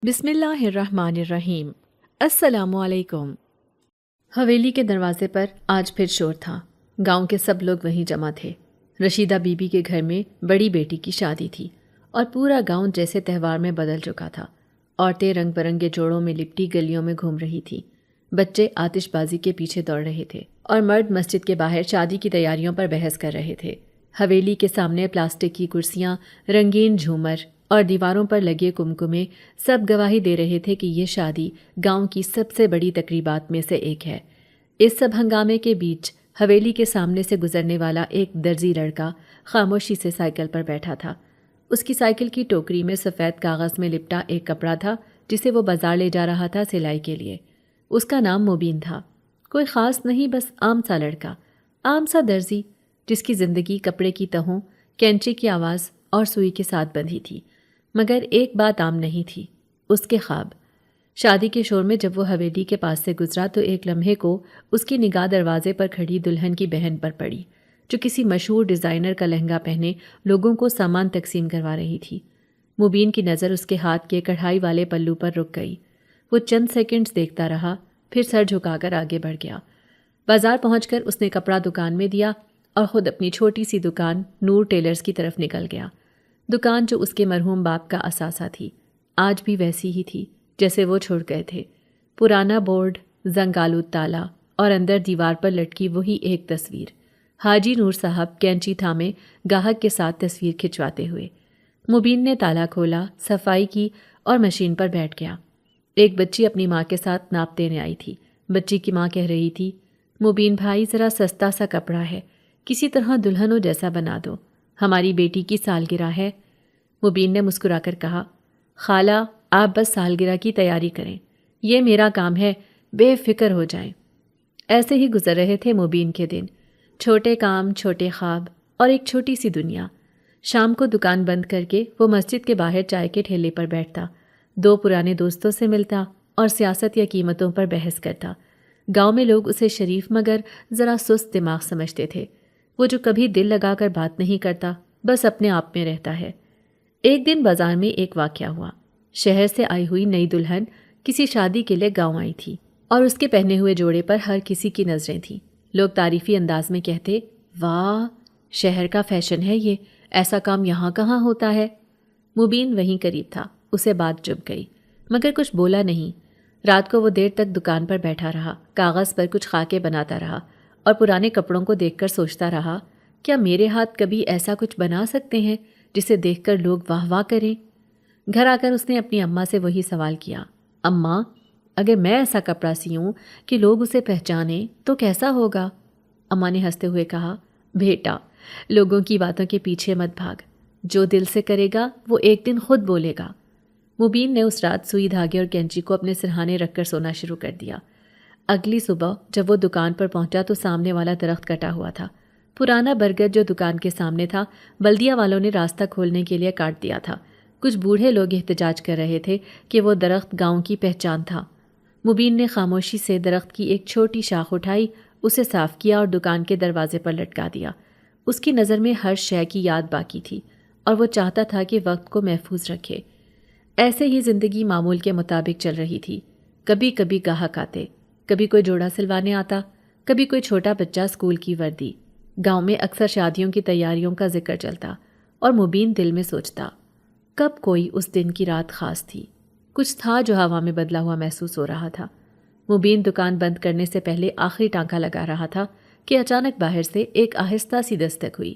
بسم اللہ الرحمن الرحیم۔ السلام علیکم۔ حویلی کے دروازے پر آج پھر شور تھا۔ گاؤں کے سب لوگ وہیں جمع تھے۔ رشیدہ بی بی کے گھر میں بڑی بیٹی کی شادی تھی اور پورا گاؤں جیسے تہوار میں بدل چکا تھا۔ عورتیں رنگ برنگے جوڑوں میں لپٹی گلیوں میں گھوم رہی تھیں، بچے آتش بازی کے پیچھے دوڑ رہے تھے اور مرد مسجد کے باہر شادی کی تیاریوں پر بحث کر رہے تھے۔ حویلی کے سامنے پلاسٹک کی کرسیاں، رنگین جھومر اور دیواروں پر لگے کمکمے سب گواہی دے رہے تھے کہ یہ شادی گاؤں کی سب سے بڑی تقریبات میں سے ایک ہے۔ اس سب ہنگامے کے بیچ حویلی کے سامنے سے گزرنے والا ایک درزی لڑکا خاموشی سے سائیکل پر بیٹھا تھا۔ اس کی سائیکل کی ٹوکری میں سفید کاغذ میں لپٹا ایک کپڑا تھا جسے وہ بازار لے جا رہا تھا سلائی کے لیے۔ اس کا نام مبین تھا۔ کوئی خاص نہیں، بس عام سا لڑکا، عام سا درزی جس کی زندگی کپڑے کی تہوں، کینچی کی آواز اور سوئی کے ساتھ بندھی تھی۔ مگر ایک بات عام نہیں تھی، اس کے خواب۔ شادی کے شور میں جب وہ حویلی کے پاس سے گزرا تو ایک لمحے کو اس کی نگاہ دروازے پر کھڑی دلہن کی بہن پر پڑی، جو کسی مشہور ڈیزائنر کا لہنگا پہنے لوگوں کو سامان تقسیم کروا رہی تھی۔ مبین کی نظر اس کے ہاتھ کے کڑھائی والے پلو پر رک گئی۔ وہ چند سیکنڈز دیکھتا رہا، پھر سر جھکا کر آگے بڑھ گیا۔ بازار پہنچ کر اس نے کپڑا دکان میں دیا اور خود اپنی چھوٹی سی دکان نور ٹیلرز کی طرف نکل گیا۔ دکان جو اس کے مرحوم باپ کا اثاثہ تھی، آج بھی ویسی ہی تھی جیسے وہ چھوڑ گئے تھے۔ پرانا بورڈ، زنگ آلود تالا اور اندر دیوار پر لٹکی وہی ایک تصویر، حاجی نور صاحب کینچی تھامے گاہک کے ساتھ تصویر کھنچواتے ہوئے۔ مبین نے تالا کھولا، صفائی کی اور مشین پر بیٹھ گیا۔ ایک بچی اپنی ماں کے ساتھ ناپ دینے آئی تھی۔ بچی کی ماں کہہ رہی تھی، مبین بھائی ذرا سستا سا کپڑا ہے، کسی طرح دلہنوں جیسا بنا دو، ہماری بیٹی کی سالگرہ ہے۔ مبین نے مسکرا کر کہا، خالہ آپ بس سالگرہ کی تیاری کریں، یہ میرا کام ہے، بے فکر ہو جائیں۔ ایسے ہی گزر رہے تھے مبین کے دن، چھوٹے کام، چھوٹے خواب اور ایک چھوٹی سی دنیا۔ شام کو دکان بند کر کے وہ مسجد کے باہر چائے کے ٹھیلے پر بیٹھتا، دو پرانے دوستوں سے ملتا اور سیاست یا قیمتوں پر بحث کرتا۔ گاؤں میں لوگ اسے شریف مگر ذرا سست دماغ سمجھتے تھے، وہ جو کبھی دل لگا کر بات نہیں کرتا، بس اپنے آپ میں رہتا ہے۔ ایک دن بازار میں ایک واقعہ ہوا۔ شہر سے آئی ہوئی نئی دلہن کسی شادی کے لیے گاؤں آئی تھی اور اس کے پہنے ہوئے جوڑے پر ہر کسی کی نظریں تھیں۔ لوگ تعریفی انداز میں کہتے، واہ، شہر کا فیشن ہے یہ، ایسا کام یہاں کہاں ہوتا ہے۔ مبین وہیں قریب تھا، اسے بات چبھ گئی مگر کچھ بولا نہیں۔ رات کو وہ دیر تک دکان پر بیٹھا رہا، کاغذ پر کچھ خاکے بناتا رہا اور پرانے کپڑوں کو دیکھ کر سوچتا رہا، کیا میرے ہاتھ کبھی ایسا کچھ بنا سکتے ہیں جسے دیکھ کر لوگ واہ واہ کریں۔ گھر آ کر اس نے اپنی اماں سے وہی سوال کیا، اماں، اگر میں ایسا کپڑا سیوں کہ لوگ اسے پہچانیں تو کیسا ہوگا؟ اماں نے ہنستے ہوئے کہا، بیٹا، لوگوں کی باتوں کے پیچھے مت بھاگ، جو دل سے کرے گا وہ ایک دن خود بولے گا۔ مبین نے اس رات سوئی دھاگے اور کینچی کو اپنے سرہانے رکھ کر سونا شروع کر دیا۔ اگلی صبح جب وہ دکان پر پہنچا تو سامنے والا درخت کٹا ہوا تھا۔ پرانا برگد جو دکان کے سامنے تھا، بلدیہ والوں نے راستہ کھولنے کے لیے کاٹ دیا تھا۔ کچھ بوڑھے لوگ احتجاج کر رہے تھے کہ وہ درخت گاؤں کی پہچان تھا۔ مبین نے خاموشی سے درخت کی ایک چھوٹی شاخ اٹھائی، اسے صاف کیا اور دکان کے دروازے پر لٹکا دیا۔ اس کی نظر میں ہر شے کی یاد باقی تھی اور وہ چاہتا تھا کہ وقت کو محفوظ رکھے۔ ایسے ہی زندگی معمول کے مطابق چل رہی تھی۔ کبھی کبھی گاہک آتے، کبھی کوئی جوڑا سلوانے آتا، کبھی کوئی چھوٹا بچہ اسکول کی وردی۔ گاؤں میں اکثر شادیوں کی تیاریوں کا ذکر چلتا اور مبین دل میں سوچتا، کب کوئی اس دن کی رات خاص تھی۔ کچھ تھا جو ہوا میں بدلا ہوا محسوس ہو رہا تھا۔ مبین دکان بند کرنے سے پہلے آخری ٹانکا لگا رہا تھا کہ اچانک باہر سے ایک آہستہ سی دستک ہوئی۔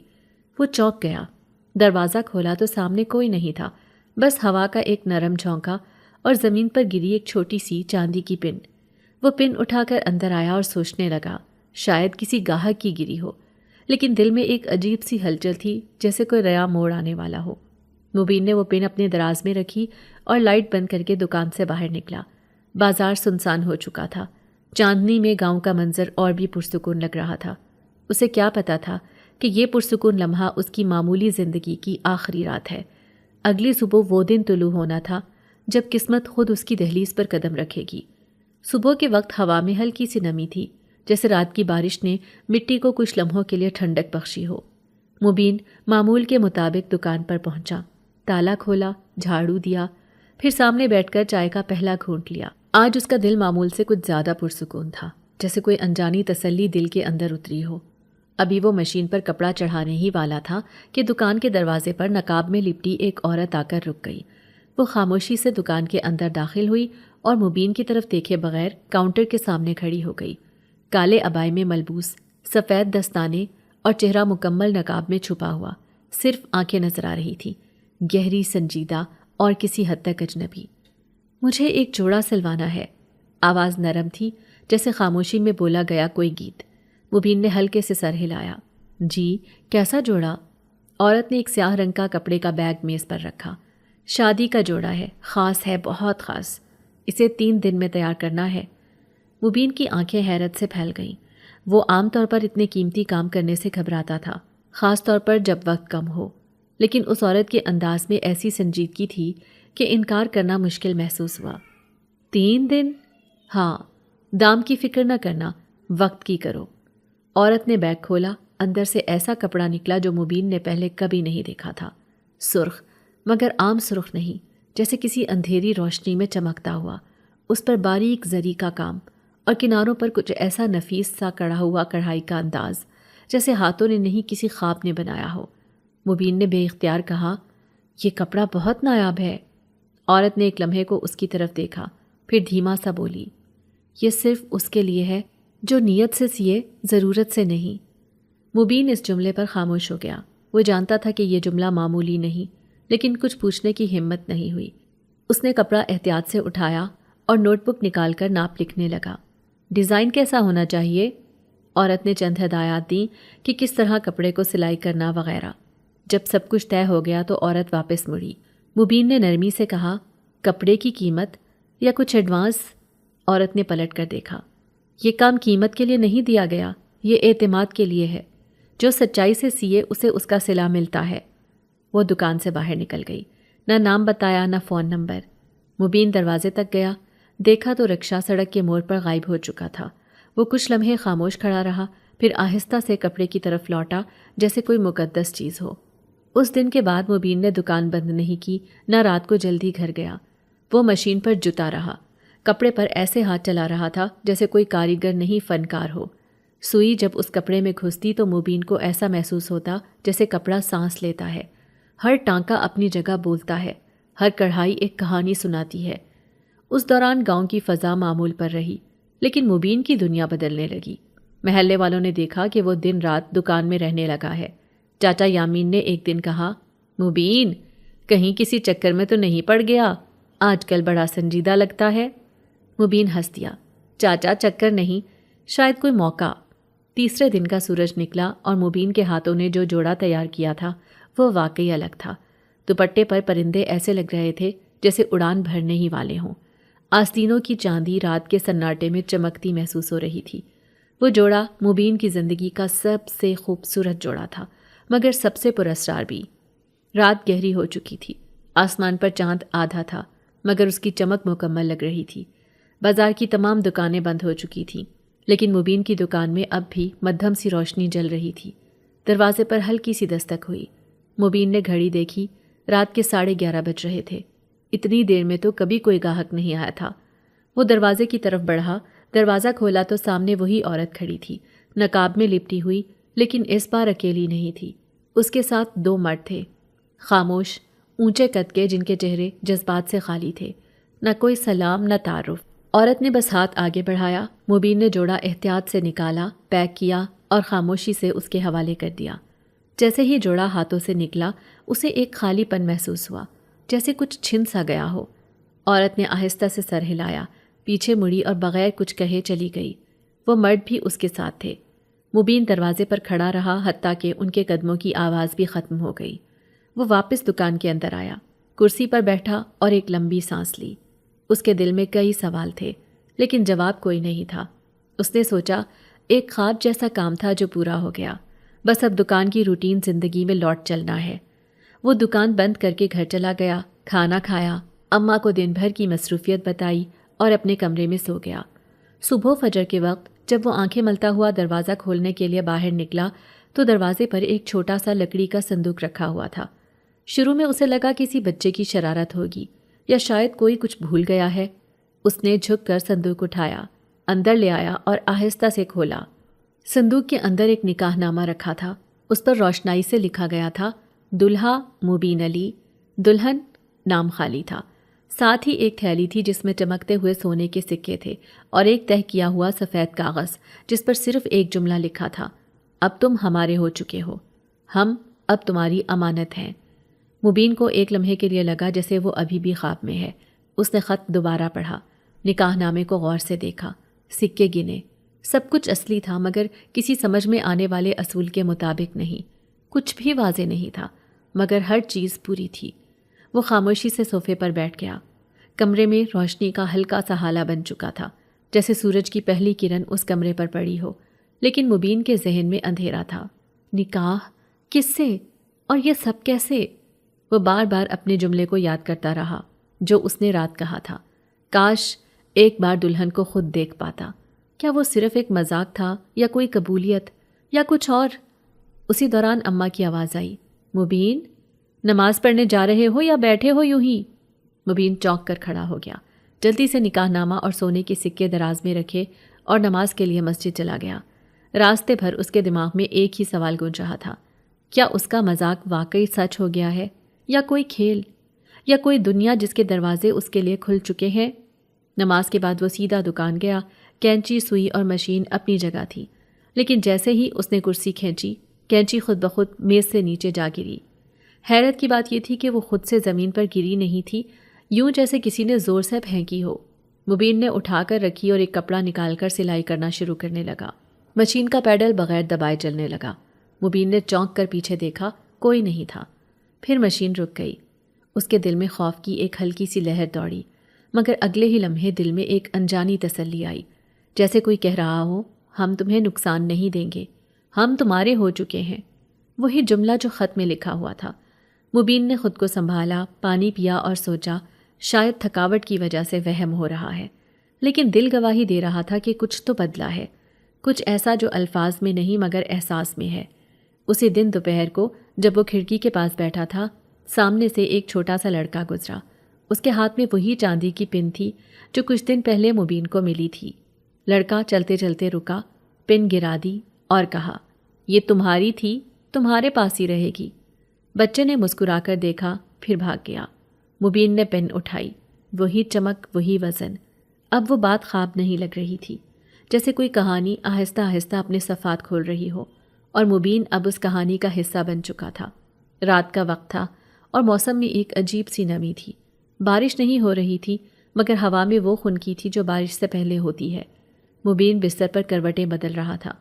وہ چونک گیا۔ دروازہ کھولا تو سامنے کوئی نہیں تھا، بس ہوا کا ایک نرم جھونکا اور زمین پر گری ایک چھوٹی سی چاندی کی پن۔ وہ پن اٹھا کر اندر آیا اور سوچنے لگا، شاید کسی گاہک کی گری ہو، لیکن دل میں ایک عجیب سی ہلچل تھی جیسے کوئی نیا موڑ آنے والا ہو۔ مبین نے وہ پن اپنے دراز میں رکھی اور لائٹ بند کر کے دکان سے باہر نکلا۔ بازار سنسان ہو چکا تھا۔ چاندنی میں گاؤں کا منظر اور بھی پرسکون لگ رہا تھا۔ اسے کیا پتا تھا کہ یہ پرسکون لمحہ اس کی معمولی زندگی کی آخری رات ہے۔ اگلی صبح وہ دن طلوع ہونا تھا جب قسمت خود اس کی دہلیز پر قدم رکھے گی۔ صبح کے وقت ہوا میں ہلکی سی نمی تھی، جیسے رات کی بارش نے مٹی کو کچھ لمحوں کے لیے ٹھنڈک بخشی ہو۔ مبین معمول کے مطابق دکان پر پہنچا، تالا کھولا، جھاڑو دیا، پھر سامنے بیٹھ کر چائے کا پہلا گھونٹ لیا۔ آج اس کا دل معمول سے کچھ زیادہ پرسکون تھا، جیسے کوئی انجانی تسلی دل کے اندر اتری ہو۔ ابھی وہ مشین پر کپڑا چڑھانے ہی والا تھا کہ دکان کے دروازے پر نقاب میں لپٹی ایک عورت آ کر رک گئی۔ وہ خاموشی سے دکان کے اندر داخل ہوئی اور مبین کی طرف دیکھے بغیر کاؤنٹر کے سامنے کھڑی ہو گئی۔ کالے عبائے میں ملبوس، سفید دستانے اور چہرہ مکمل نقاب میں چھپا ہوا، صرف آنکھیں نظر آ رہی تھیں، گہری، سنجیدہ اور کسی حد تک اجنبی۔ مجھے ایک جوڑا سلوانا ہے۔ آواز نرم تھی، جیسے خاموشی میں بولا گیا کوئی گیت۔ مبین نے ہلکے سے سر ہلایا۔ جی، کیسا جوڑا؟ عورت نے ایک سیاہ رنگ کا کپڑے کا بیگ میز پر رکھا۔ شادی کا جوڑا ہے، خاص ہے، بہت خاص۔ اسے 3 دن میں تیار کرنا ہے۔ مبین کی آنکھیں حیرت سے پھیل گئیں۔ وہ عام طور پر اتنے قیمتی کام کرنے سے گھبراتا تھا، خاص طور پر جب وقت کم ہو، لیکن اس عورت کے انداز میں ایسی سنجیدگی تھی کہ انکار کرنا مشکل محسوس ہوا۔ 3 دن؟ ہاں، دام کی فکر نہ کرنا، وقت کی کرو۔ عورت نے بیگ کھولا، اندر سے ایسا کپڑا نکلا جو مبین نے پہلے کبھی نہیں دیکھا تھا۔ سرخ، مگر عام سرخ نہیں، جیسے کسی اندھیری روشنی میں چمکتا ہوا۔ اس پر باریک زری کا کام اور کناروں پر کچھ ایسا نفیس سا کڑھا ہوا کڑھائی کا انداز، جیسے ہاتھوں نے نہیں کسی خواب نے بنایا ہو۔ مبین نے بے اختیار کہا، یہ کپڑا بہت نایاب ہے۔ عورت نے ایک لمحے کو اس کی طرف دیکھا، پھر دھیما سا بولی، یہ صرف اس کے لیے ہے جو نیت سے سیے، ضرورت سے نہیں۔ مبین اس جملے پر خاموش ہو گیا۔ وہ جانتا تھا کہ یہ جملہ معمولی نہیں، لیکن کچھ پوچھنے کی ہمت نہیں ہوئی۔ اس نے کپڑا احتیاط سے اٹھایا اور نوٹ بک نکال کر ناپ لکھنے لگا۔ ڈیزائن کیسا ہونا چاہیے؟ عورت نے چند ہدایات دیں کہ کس طرح کپڑے کو سلائی کرنا وغیرہ۔ جب سب کچھ طے ہو گیا تو عورت واپس مڑی۔ مبین نے نرمی سے کہا، کپڑے کی قیمت یا کچھ ایڈوانس؟ عورت نے پلٹ کر دیکھا۔ یہ کام قیمت کے لیے نہیں دیا گیا، یہ اعتماد کے لیے ہے۔ جو سچائی سے سیے اسے اس کا صلہ ملتا ہے۔ وہ دکان سے باہر نکل گئی، نہ نام بتایا نہ فون نمبر۔ مبین دروازے تک گیا، دیکھا تو رکشہ سڑک کے موڑ پر غائب ہو چکا تھا۔ وہ کچھ لمحے خاموش کھڑا رہا، پھر آہستہ سے کپڑے کی طرف لوٹا جیسے کوئی مقدس چیز ہو۔ اس دن کے بعد مبین نے دکان بند نہیں کی، نہ رات کو جلدی گھر گیا۔ وہ مشین پر جتا رہا، کپڑے پر ایسے ہاتھ چلا رہا تھا جیسے کوئی کاریگر نہیں فنکار ہو۔ سوئی جب اس کپڑے میں گھستی تو مبین کو ایسا محسوس ہوتا جیسے کپڑا سانس لیتا ہے۔ ہر ٹانکا اپنی جگہ بولتا ہے، ہر کڑھائی ایک کہانی سناتی ہے۔ اس دوران گاؤں کی فضا معمول پر رہی، لیکن مبین کی دنیا بدلنے لگی۔ محلے والوں نے دیکھا کہ وہ دن رات دکان میں رہنے لگا ہے۔ چاچا یامین نے ایک دن کہا، مبین، کہیں کسی چکر میں تو نہیں پڑ گیا؟ آج کل بڑا سنجیدہ لگتا ہے۔ مبین ہنس دیا، چاچا چکر نہیں، شاید کوئی موقع۔ تیسرے دن کا سورج نکلا اور مبین کے ہاتھوں نے جو جوڑا تیار کیا تھا وہ واقعی الگ تھا۔ دوپٹے پر پرندے ایسے لگ رہے تھے جیسے اڑان بھرنے ہی والے ہوں۔ آستینوں کی چاندی رات کے سناٹے میں چمکتی محسوس ہو رہی تھی۔ وہ جوڑا مبین کی زندگی کا سب سے خوبصورت جوڑا تھا، مگر سب سے پراسرار بھی۔ رات گہری ہو چکی تھی، آسمان پر چاند آدھا تھا، مگر اس کی چمک مکمل لگ رہی تھی۔ بازار کی تمام دکانیں بند ہو چکی تھیں، لیکن مبین کی دکان میں اب بھی مدھم سی روشنی جل رہی تھی۔ دروازے پر ہلکی سی دستک ہوئی۔ مبین نے گھڑی دیکھی، رات کے 11:30 بج رہے تھے۔ اتنی دیر میں تو کبھی کوئی گاہک نہیں آیا تھا۔ وہ دروازے کی طرف بڑھا، دروازہ کھولا تو سامنے وہی عورت کھڑی تھی، نقاب میں لپٹی ہوئی، لیکن اس بار اکیلی نہیں تھی۔ اس کے ساتھ 2 مرد تھے، خاموش، اونچے قد کے، جن کے چہرے جذبات سے خالی تھے۔ نہ کوئی سلام، نہ تعارف۔ عورت نے بس ہاتھ آگے بڑھایا۔ مبین نے جوڑا احتیاط سے نکالا، پیک کیا اور خاموشی سے اس کے حوالے کر دیا۔ جیسے ہی جوڑا ہاتھوں سے نکلا، اسے ایک خالی پن محسوس ہوا، جیسے کچھ چھن سا گیا ہو۔ عورت نے آہستہ سے سر ہلایا، پیچھے مڑی اور بغیر کچھ کہے چلی گئی۔ وہ مرد بھی اس کے ساتھ تھے۔ مبین دروازے پر کھڑا رہا، حتیٰ کہ ان کے قدموں کی آواز بھی ختم ہو گئی۔ وہ واپس دکان کے اندر آیا، کرسی پر بیٹھا اور ایک لمبی سانس لی۔ اس کے دل میں کئی سوال تھے، لیکن جواب کوئی نہیں تھا۔ اس نے سوچا، ایک خواب جیسا کام تھا جو پورا ہو گیا، بس اب دکان کی روٹین زندگی میں لوٹ چلنا ہے۔ وہ دکان بند کر کے گھر چلا گیا، کھانا کھایا، اماں کو دن بھر کی مصروفیت بتائی اور اپنے کمرے میں سو گیا۔ صبح فجر کے وقت جب وہ آنکھیں ملتا ہوا دروازہ کھولنے کے لیے باہر نکلا تو دروازے پر ایک چھوٹا سا لکڑی کا صندوق رکھا ہوا تھا۔ شروع میں اسے لگا کسی بچے کی شرارت ہوگی، یا شاید کوئی کچھ بھول گیا ہے۔ اس نے جھک کر صندوق اٹھایا، اندر لے آیا اور آہستہ سے کھولا۔ صندوق کے اندر ایک نکاح نامہ رکھا تھا۔ اس پر روشنائی سے لکھا گیا تھا دلہا مبین علی، دلہن نام خالی تھا۔ ساتھ ہی ایک تھیلی تھی جس میں چمکتے ہوئے سونے کے سکے تھے اور ایک تہہ کیا ہوا سفید کاغذ جس پر صرف ایک جملہ لکھا تھا، اب تم ہمارے ہو چکے ہو، ہم اب تمہاری امانت ہیں۔ مبین کو ایک لمحے کے لیے لگا جیسے وہ ابھی بھی خواب میں ہے۔ اس نے خط دوبارہ پڑھا، نکاح نامے کو غور سے دیکھا، سکے گنے، سب کچھ اصلی تھا مگر کسی سمجھ میں آنے والے اصول کے مطابق نہیں۔ کچھ بھی واضح نہیں تھا مگر ہر چیز پوری تھی۔ وہ خاموشی سے صوفے پر بیٹھ گیا۔ کمرے میں روشنی کا ہلکا سا ہالہ بن چکا تھا، جیسے سورج کی پہلی کرن اس کمرے پر پڑی ہو، لیکن مبین کے ذہن میں اندھیرا تھا۔ نکاح؟ کس سے؟ اور یہ سب کیسے؟ وہ بار بار اپنے جملے کو یاد کرتا رہا جو اس نے رات کہا تھا، کاش ایک بار دلہن کو خود دیکھ پاتا۔ کیا وہ صرف ایک مذاق تھا یا کوئی قبولیت یا کچھ اور؟ اسی دوران اماں کی آواز آئی، مبین، نماز پڑھنے جا رہے ہو یا بیٹھے ہو یوں ہی؟ مبین چونک کر کھڑا ہو گیا، جلدی سے نکاح نامہ اور سونے کے سکے دراز میں رکھے اور نماز کے لیے مسجد چلا گیا۔ راستے بھر اس کے دماغ میں ایک ہی سوال گونج رہا تھا، کیا اس کا مذاق واقعی سچ ہو گیا ہے یا کوئی کھیل، یا کوئی دنیا جس کے دروازے اس کے لیے کھل چکے ہیں؟ نماز کے بعد وہ سیدھا دکان گیا۔ کینچی، سوئی اور مشین اپنی جگہ تھی، لیکن جیسے ہی اس نے کرسی کھینچی، کینچی خود بخود میز سے نیچے جا گری۔ حیرت کی بات یہ تھی کہ وہ خود سے زمین پر گری نہیں تھی، یوں جیسے کسی نے زور سے پھینکی ہو۔ مبین نے اٹھا کر رکھی اور ایک کپڑا نکال کر سلائی کرنا شروع کرنے لگا۔ مشین کا پیڈل بغیر دبائے چلنے لگا۔ مبین نے چونک کر پیچھے دیکھا، کوئی نہیں تھا۔ پھر مشین رک گئی۔ اس کے دل میں خوف کی ایک ہلکی سی لہر دوڑی، مگر اگلے ہی لمحے دل میں ایک انجانی تسلی آئی، جیسے کوئی کہہ رہا ہو، ہم تمہیں نقصان نہیں دیں گے، ہم تمہارے ہو چکے ہیں۔ وہی جملہ جو خط میں لکھا ہوا تھا۔ مبین نے خود کو سنبھالا، پانی پیا اور سوچا شاید تھکاوٹ کی وجہ سے وہم ہو رہا ہے، لیکن دل گواہی دے رہا تھا کہ کچھ تو بدلا ہے، کچھ ایسا جو الفاظ میں نہیں مگر احساس میں ہے۔ اسی دن دوپہر کو جب وہ کھڑکی کے پاس بیٹھا تھا، سامنے سے ایک چھوٹا سا لڑکا گزرا۔ اس کے ہاتھ میں وہی چاندی کی پن تھی جو کچھ دن پہلے مبین کو ملی تھی۔ لڑکا چلتے چلتے رکا، پن گرا دی اور کہا، یہ تمہاری تھی، تمہارے پاس ہی رہے گی۔ بچے نے مسکرا کر دیکھا، پھر بھاگ گیا۔ مبین نے پن اٹھائی، وہی چمک، وہی وزن۔ اب وہ بات خواب نہیں لگ رہی تھی، جیسے کوئی کہانی آہستہ آہستہ اپنے صفحات کھول رہی ہو، اور مبین اب اس کہانی کا حصہ بن چکا تھا۔ رات کا وقت تھا اور موسم میں ایک عجیب سی نمی تھی۔ بارش نہیں ہو رہی تھی مگر ہوا میں وہ خنکی تھی جو بارش سے پہلے ہوتی ہے۔ مبین بستر پر کروٹیں بدل رہا تھا۔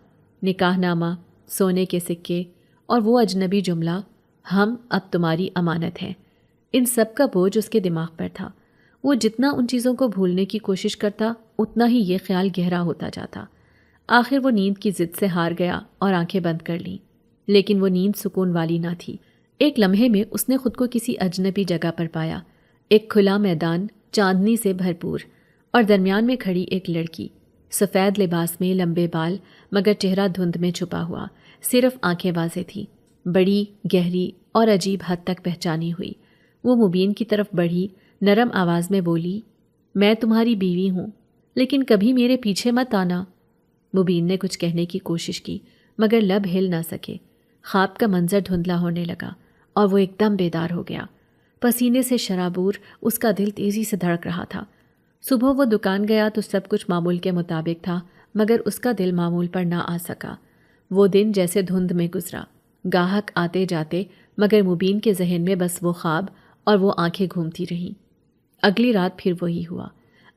نکاح نامہ، سونے کے سکے اور وہ اجنبی جملہ، ہم اب تمہاری امانت ہیں، ان سب کا بوجھ اس کے دماغ پر تھا۔ وہ جتنا ان چیزوں کو بھولنے کی کوشش کرتا اتنا ہی یہ خیال گہرا ہوتا جاتا۔ آخر وہ نیند کی ضد سے ہار گیا اور آنکھیں بند کر لیں، لیکن وہ نیند سکون والی نہ تھی۔ ایک لمحے میں اس نے خود کو کسی اجنبی جگہ پر پایا، ایک کھلا میدان چاندنی سے بھرپور، اور درمیان میں کھڑی ایک لڑکی، سفید لباس میں، لمبے بال مگر چہرہ دھند میں چھپا ہوا، صرف آنکھیں واضح تھیں، بڑی، گہری اور عجیب حد تک پہچانی ہوئی۔ وہ مبین کی طرف بڑھی، نرم آواز میں بولی، میں تمہاری بیوی ہوں، لیکن کبھی میرے پیچھے مت آنا۔ مبین نے کچھ کہنے کی کوشش کی مگر لب ہل نہ سکے۔ خواب کا منظر دھندلا ہونے لگا اور وہ ایک دم بیدار ہو گیا۔ پسینے سے شرابور اس کا دل تیزی سے دھڑک رہا تھا۔ صبح وہ دکان گیا تو سب کچھ معمول کے مطابق تھا مگر اس کا دل معمول پر نہ آ سکا۔ وہ دن جیسے دھند میں گزرا، گاہک آتے جاتے مگر مبین کے ذہن میں بس وہ خواب اور وہ آنکھیں گھومتی رہیں۔ اگلی رات پھر وہی ہوا۔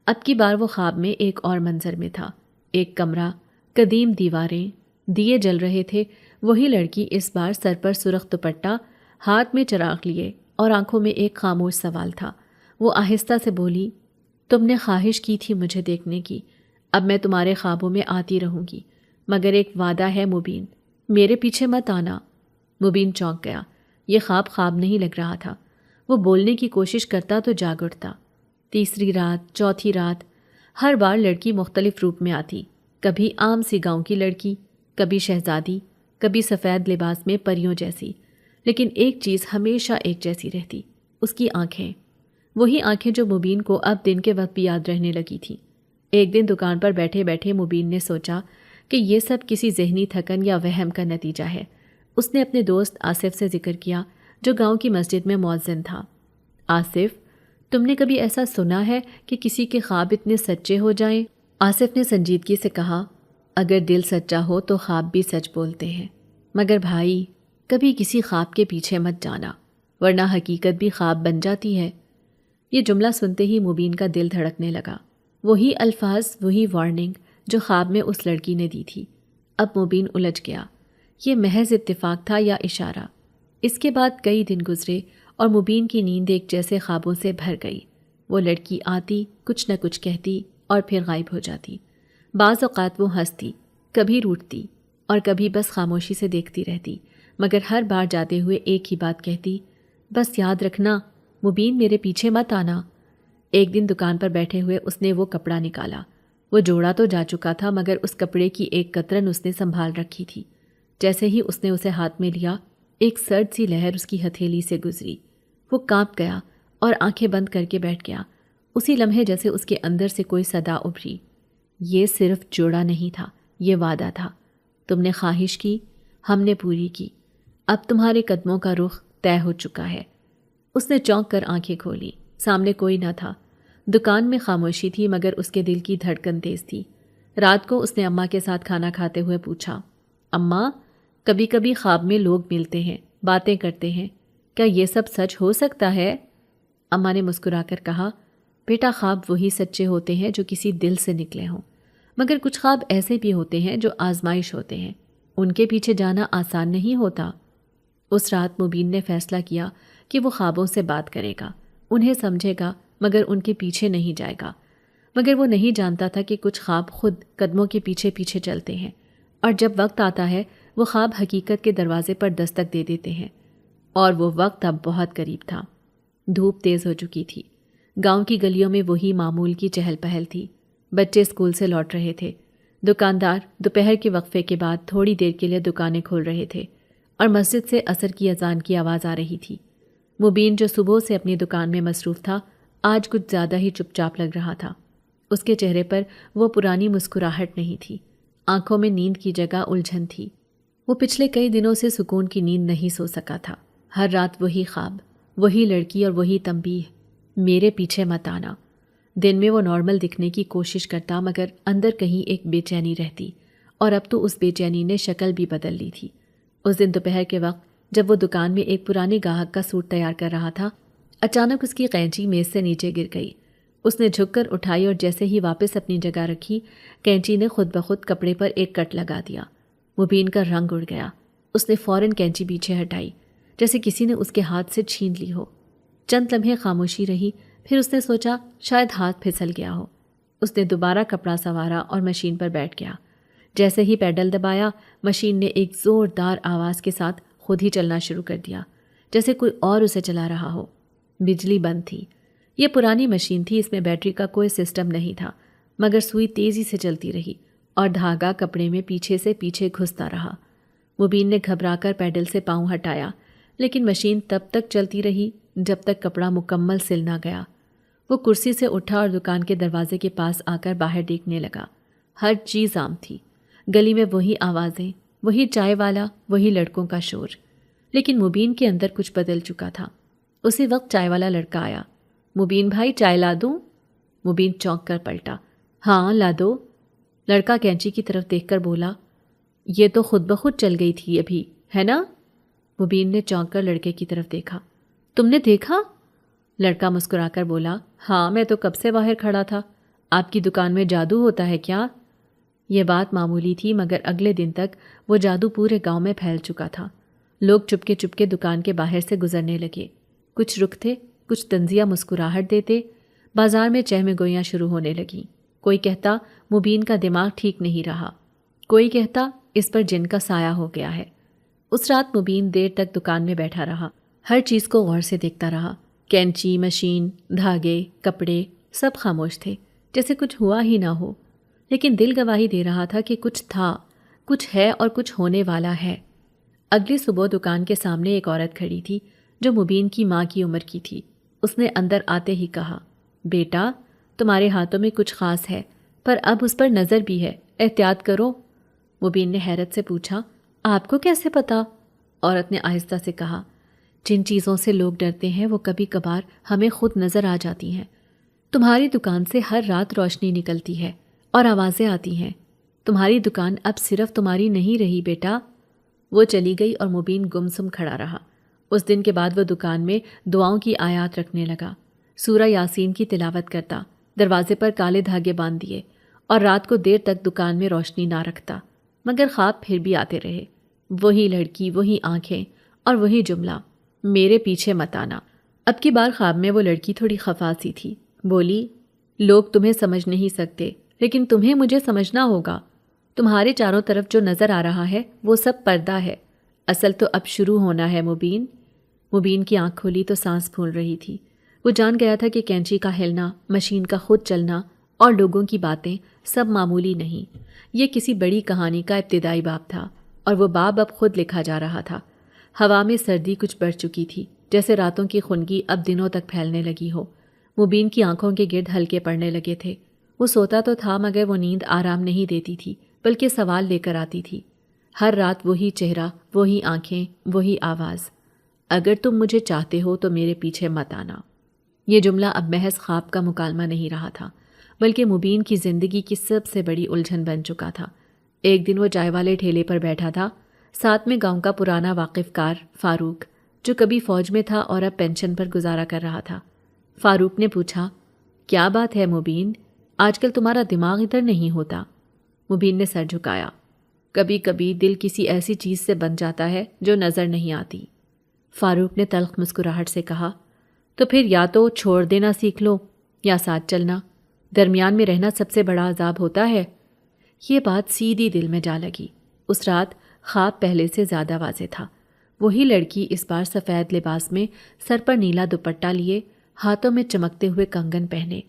اب کی بار وہ خواب میں ایک اور منظر میں تھا، ایک کمرہ، قدیم دیواریں، دیے جل رہے تھے۔ وہی لڑکی اس بار سر پر سرخ دوپٹہ، ہاتھ میں چراغ لیے اور آنکھوں میں ایک خاموش سوال تھا۔ وہ آہستہ سے بولی، تم نے خواہش کی تھی مجھے دیکھنے کی، اب میں تمہارے خوابوں میں آتی رہوں گی، مگر ایک وعدہ ہے مبین، میرے پیچھے مت آنا۔ مبین چونک گیا، یہ خواب نہیں لگ رہا تھا۔ وہ بولنے کی کوشش کرتا تو جاگ اٹھتا۔ تیسری رات، چوتھی رات، ہر بار لڑکی مختلف روپ میں آتی، کبھی عام سی گاؤں کی لڑکی، کبھی شہزادی، کبھی سفید لباس میں پریوں جیسی، لیکن ایک چیز ہمیشہ ایک جیسی رہتی، اس کی آنکھیں۔ وہی آنکھیں جو مبین کو اب دن کے وقت بھی یاد رہنے لگی تھیں۔ ایک دن دکان پر بیٹھے بیٹھے مبین نے سوچا کہ یہ سب کسی ذہنی تھکن یا وہم کا نتیجہ ہے۔ اس نے اپنے دوست آصف سے ذکر کیا جو گاؤں کی مسجد میں مؤذن تھا۔ آصف، تم نے کبھی ایسا سنا ہے کہ کسی کے خواب اتنے سچے ہو جائیں؟ آصف نے سنجیدگی سے کہا، اگر دل سچا ہو تو خواب بھی سچ بولتے ہیں، مگر بھائی کبھی کسی خواب کے پیچھے مت جانا، ورنہ حقیقت بھی خواب بن جاتی ہے۔ یہ جملہ سنتے ہی مبین کا دل دھڑکنے لگا۔ وہی الفاظ، وہی وارننگ جو خواب میں اس لڑکی نے دی تھی۔ اب مبین الجھ گیا، یہ محض اتفاق تھا یا اشارہ؟ اس کے بعد کئی دن گزرے اور مبین کی نیند ایک جیسے خوابوں سے بھر گئی۔ وہ لڑکی آتی، کچھ نہ کچھ کہتی اور پھر غائب ہو جاتی۔ بعض اوقات وہ ہنستی، کبھی روٹتی اور کبھی بس خاموشی سے دیکھتی رہتی، مگر ہر بار جاتے ہوئے ایک ہی بات کہتی، بس یاد رکھنا مبین، میرے پیچھے مت آنا۔ ایک دن دکان پر بیٹھے ہوئے اس نے وہ کپڑا نکالا۔ وہ جوڑا تو جا چکا تھا مگر اس کپڑے کی ایک قطرن اس نے سنبھال رکھی تھی۔ جیسے ہی اس نے اسے ہاتھ میں لیا، ایک سرد سی لہر اس کی ہتھیلی سے گزری۔ وہ کانپ گیا اور آنکھیں بند کر کے بیٹھ گیا۔ اسی لمحے جیسے اس کے اندر سے کوئی صدا ابھری، یہ صرف جوڑا نہیں تھا، یہ وعدہ تھا۔ تم نے خواہش کی، ہم نے پوری کی، اب تمہارے قدموں کا رخ طے ہو چکا ہے۔ اس نے چونک کر آنکھیں کھولی، سامنے کوئی نہ تھا۔ دکان میں خاموشی تھی مگر اس کے دل کی دھڑکن تیز تھی۔ رات کو اس نے اماں کے ساتھ کھانا کھاتے ہوئے پوچھا، اماں، کبھی کبھی خواب میں لوگ ملتے ہیں، باتیں کرتے ہیں، کیا یہ سب سچ ہو سکتا ہے؟ اماں نے مسکرا کر کہا، بیٹا، خواب وہی سچے ہوتے ہیں جو کسی دل سے نکلے ہوں، مگر کچھ خواب ایسے بھی ہوتے ہیں جو آزمائش ہوتے ہیں، ان کے پیچھے جانا آسان نہیں ہوتا۔ اس رات مبین نے فیصلہ کیا کہ وہ خوابوں سے بات کرے گا، انہیں سمجھے گا مگر ان کے پیچھے نہیں جائے گا۔ مگر وہ نہیں جانتا تھا کہ کچھ خواب خود قدموں کے پیچھے پیچھے چلتے ہیں، اور جب وقت آتا ہے وہ خواب حقیقت کے دروازے پر دستک دے دیتے ہیں۔ اور وہ وقت اب بہت قریب تھا۔ دھوپ تیز ہو چکی تھی۔ گاؤں کی گلیوں میں وہی معمول کی چہل پہل تھی۔ بچے اسکول سے لوٹ رہے تھے۔ دکاندار دوپہر کے وقفے کے بعد تھوڑی دیر کے لیے دکانیں کھول رہے تھے اور مسجد سے عصر کی اذان کی آواز آ رہی تھی۔ مبین جو صبح سے اپنی دکان میں مصروف تھا، آج کچھ زیادہ ہی چپ چاپ لگ رہا تھا۔ اس کے چہرے پر وہ پرانی مسکراہٹ نہیں تھی، آنکھوں میں نیند کی جگہ الجھن تھی۔ وہ پچھلے کئی دنوں سے سکون کی نیند نہیں سو سکا تھا۔ ہر رات وہی خواب، وہی لڑکی اور وہی تنبیہ، میرے پیچھے مت آنا۔ دن میں وہ نارمل دکھنے کی کوشش کرتا مگر اندر کہیں ایک بے چینی رہتی، اور اب تو اس بے چینی نے شکل بھی بدل لی تھی۔ اس دن دوپہر کے وقت جب وہ دکان میں ایک پرانے گاہک کا سوٹ تیار کر رہا تھا، اچانک اس کی قینچی میز سے نیچے گر گئی۔ اس نے جھک کر اٹھائی اور جیسے ہی واپس اپنی جگہ رکھی، قینچی نے خود بخود کپڑے پر ایک کٹ لگا دیا۔ مبین کا رنگ اڑ گیا۔ اس نے فوراً قینچی پیچھے ہٹائی، جیسے کسی نے اس کے ہاتھ سے چھین لی ہو۔ چند لمحے خاموشی رہی، پھر اس نے سوچا شاید ہاتھ پھسل گیا ہو۔ اس نے دوبارہ کپڑا سنوارا اور مشین پر بیٹھ گیا۔ جیسے ہی پیڈل دبایا، مشین نے ایک زوردار آواز کے ساتھ خود ہی چلنا شروع کر دیا، جیسے کوئی اور اسے چلا رہا ہو۔ بجلی بند تھی۔ یہ پرانی مشین تھی، اس میں بیٹری کا کوئی سسٹم نہیں تھا، مگر سوئی تیزی سے چلتی رہی اور دھاگا کپڑے میں پیچھے سے پیچھے گھستا رہا۔ مبین نے گھبرا کر پیڈل سے پاؤں ہٹایا، لیکن مشین تب تک چلتی رہی جب تک کپڑا مکمل سل نہ گیا۔ وہ کرسی سے اٹھا اور دکان کے دروازے کے پاس آ کر باہر دیکھنے لگا۔ ہر چیز عام تھی، گلی میں وہی آوازیں، وہی چائے والا، وہی لڑکوں کا شور، لیکن مبین کے اندر کچھ بدل چکا تھا۔ اسی وقت چائے والا لڑکا آیا۔ مبین بھائی، چائے لا دوں؟ مبین چونک کر پلٹا۔ ہاں لا دو۔ لڑکا کینچی کی طرف دیکھ کر بولا، یہ تو خود بخود چل گئی تھی ابھی، ہے نا؟ مبین نے چونک کر لڑکے کی طرف دیکھا۔ تم نے دیکھا؟ لڑکا مسکرا کر بولا، ہاں میں تو کب سے باہر کھڑا تھا۔ آپ کی دکان میں جادو ہوتا ہے کیا؟ یہ بات معمولی تھی مگر اگلے دن تک وہ جادو پورے گاؤں میں پھیل چکا تھا۔ لوگ چپکے چپکے دکان کے باہر سے گزرنے لگے، کچھ رکتے، کچھ طنزیہ مسکراہٹ دیتے۔ بازار میں چہمے گوئیاں شروع ہونے لگیں۔ کوئی کہتا مبین کا دماغ ٹھیک نہیں رہا، کوئی کہتا اس پر جن کا سایہ ہو گیا ہے۔ اس رات مبین دیر تک دکان میں بیٹھا رہا، ہر چیز کو غور سے دیکھتا رہا۔ کینچی، مشین، دھاگے، کپڑے، سب خاموش تھے، جیسے کچھ ہوا ہی نہ ہو، لیکن دل گواہی دے رہا تھا کہ کچھ تھا، کچھ ہے اور کچھ ہونے والا ہے۔ اگلی صبح دکان کے سامنے ایک عورت کھڑی تھی جو مبین کی ماں کی عمر کی تھی۔ اس نے اندر آتے ہی کہا، بیٹا تمہارے ہاتھوں میں کچھ خاص ہے، پر اب اس پر نظر بھی ہے، احتیاط کرو۔ مبین نے حیرت سے پوچھا، آپ کو کیسے پتا؟ عورت نے آہستہ سے کہا، جن چیزوں سے لوگ ڈرتے ہیں وہ کبھی کبھار ہمیں خود نظر آ جاتی ہیں۔ تمہاری دکان سے ہر رات روشنی نکلتی ہے اور آوازیں آتی ہیں۔ تمہاری دکان اب صرف تمہاری نہیں رہی بیٹا۔ وہ چلی گئی اور مبین گمسم کھڑا رہا۔ اس دن کے بعد وہ دکان میں دعاؤں کی آیات رکھنے لگا، سورہ یاسین کی تلاوت کرتا، دروازے پر کالے دھاگے باندھ دیے اور رات کو دیر تک دکان میں روشنی نہ رکھتا، مگر خواب پھر بھی آتے رہے، وہی لڑکی، وہی آنکھیں اور وہی جملہ، میرے پیچھے مت آنا۔ اب کی بار خواب میں وہ لڑکی تھوڑی خفا سی تھی، بولی، لوگ تمہیں سمجھ نہیں سکتے لیکن تمہیں مجھے سمجھنا ہوگا۔ تمہارے چاروں طرف جو نظر آ رہا ہے وہ سب پردہ ہے، اصل تو اب شروع ہونا ہے مبین۔ مبین کی آنکھ کھولی تو سانس پھول رہی تھی۔ وہ جان گیا تھا کہ کینچی کا ہلنا، مشین کا خود چلنا اور لوگوں کی باتیں سب معمولی نہیں، یہ کسی بڑی کہانی کا ابتدائی باب تھا، اور وہ باب اب خود لکھا جا رہا تھا۔ ہوا میں سردی کچھ بڑھ چکی تھی، جیسے راتوں کی خنکی اب دنوں تک پھیلنے لگی ہو۔ مبین کی آنکھوں کے گرد ہلکے پڑنے لگے تھے۔ وہ سوتا تو تھا مگر وہ نیند آرام نہیں دیتی تھی، بلکہ سوال لے کر آتی تھی۔ ہر رات وہی چہرہ، وہی آنکھیں، وہی آواز، اگر تم مجھے چاہتے ہو تو میرے پیچھے مت آنا۔ یہ جملہ اب محض خواب کا مکالمہ نہیں رہا تھا، بلکہ مبین کی زندگی کی سب سے بڑی الجھن بن چکا تھا۔ ایک دن وہ چائے والے ٹھیلے پر بیٹھا تھا، ساتھ میں گاؤں کا پرانا واقف کار فاروق، جو کبھی فوج میں تھا اور اب پینشن پر گزارا کر رہا تھا۔ فاروق نے پوچھا، کیا بات ہے مبین، آج کل تمہارا دماغ ادھر نہیں ہوتا؟ مبین نے سر جھکایا، کبھی کبھی دل کسی ایسی چیز سے بن جاتا ہے جو نظر نہیں آتی۔ فاروق نے تلخ مسکراہٹ سے کہا، تو پھر یا تو چھوڑ دینا سیکھ لو یا ساتھ چلنا، درمیان میں رہنا سب سے بڑا عذاب ہوتا ہے۔ یہ بات سیدھی دل میں جا لگی۔ اس رات خواب پہلے سے زیادہ واضح تھا۔ وہی لڑکی اس بار سفید لباس میں، سر پر نیلا دوپٹہ لیے، ہاتھوں میں چمکتے ہوئے کنگن پہنے،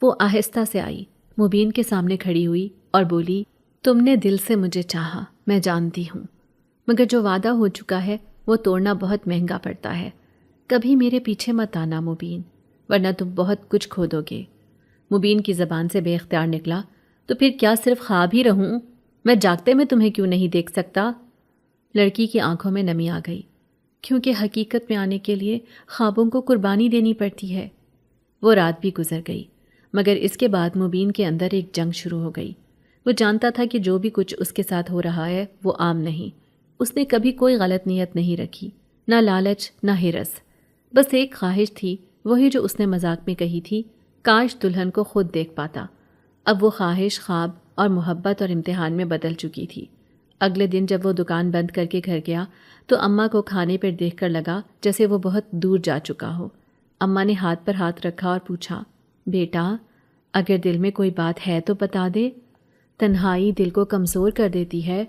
وہ آہستہ سے آئی، مبین کے سامنے کھڑی ہوئی اور بولی، تم نے دل سے مجھے چاہا، میں جانتی ہوں، مگر جو وعدہ ہو چکا ہے وہ توڑنا بہت مہنگا پڑتا ہے۔ کبھی میرے پیچھے مت آنا مبین، ورنہ تم بہت کچھ کھو دو گے۔ مبین کی زبان سے بے اختیار نکلا، تو پھر کیا صرف خواب ہی رہوں؟ میں جاگتے میں تمہیں کیوں نہیں دیکھ سکتا؟ لڑکی کی آنکھوں میں نمی آ گئی، کیونکہ حقیقت میں آنے کے لیے خوابوں کو قربانی دینی پڑتی ہے۔ وہ رات بھی گزر گئی، مگر اس کے بعد مبین کے اندر ایک جنگ شروع ہو گئی۔ وہ جانتا تھا کہ جو بھی کچھ اس کے ساتھ ہو رہا ہے وہ عام نہیں۔ اس نے کبھی کوئی غلط نیت نہیں رکھی، نہ لالچ نہ ہرس، بس ایک خواہش تھی، وہی جو اس نے مذاق میں کہی تھی، کاش دلہن کو خود دیکھ پاتا۔ اب وہ خواہش خواب اور محبت اور امتحان میں بدل چکی تھی۔ اگلے دن جب وہ دکان بند کر کے گھر گیا تو اماں کو کھانے پر دیکھ کر لگا جیسے وہ بہت دور جا چکا ہو۔ اماں نے ہاتھ پر ہاتھ رکھا اور پوچھا، بیٹا اگر دل میں کوئی بات ہے تو بتا دے، تنہائی دل کو کمزور کر دیتی ہے۔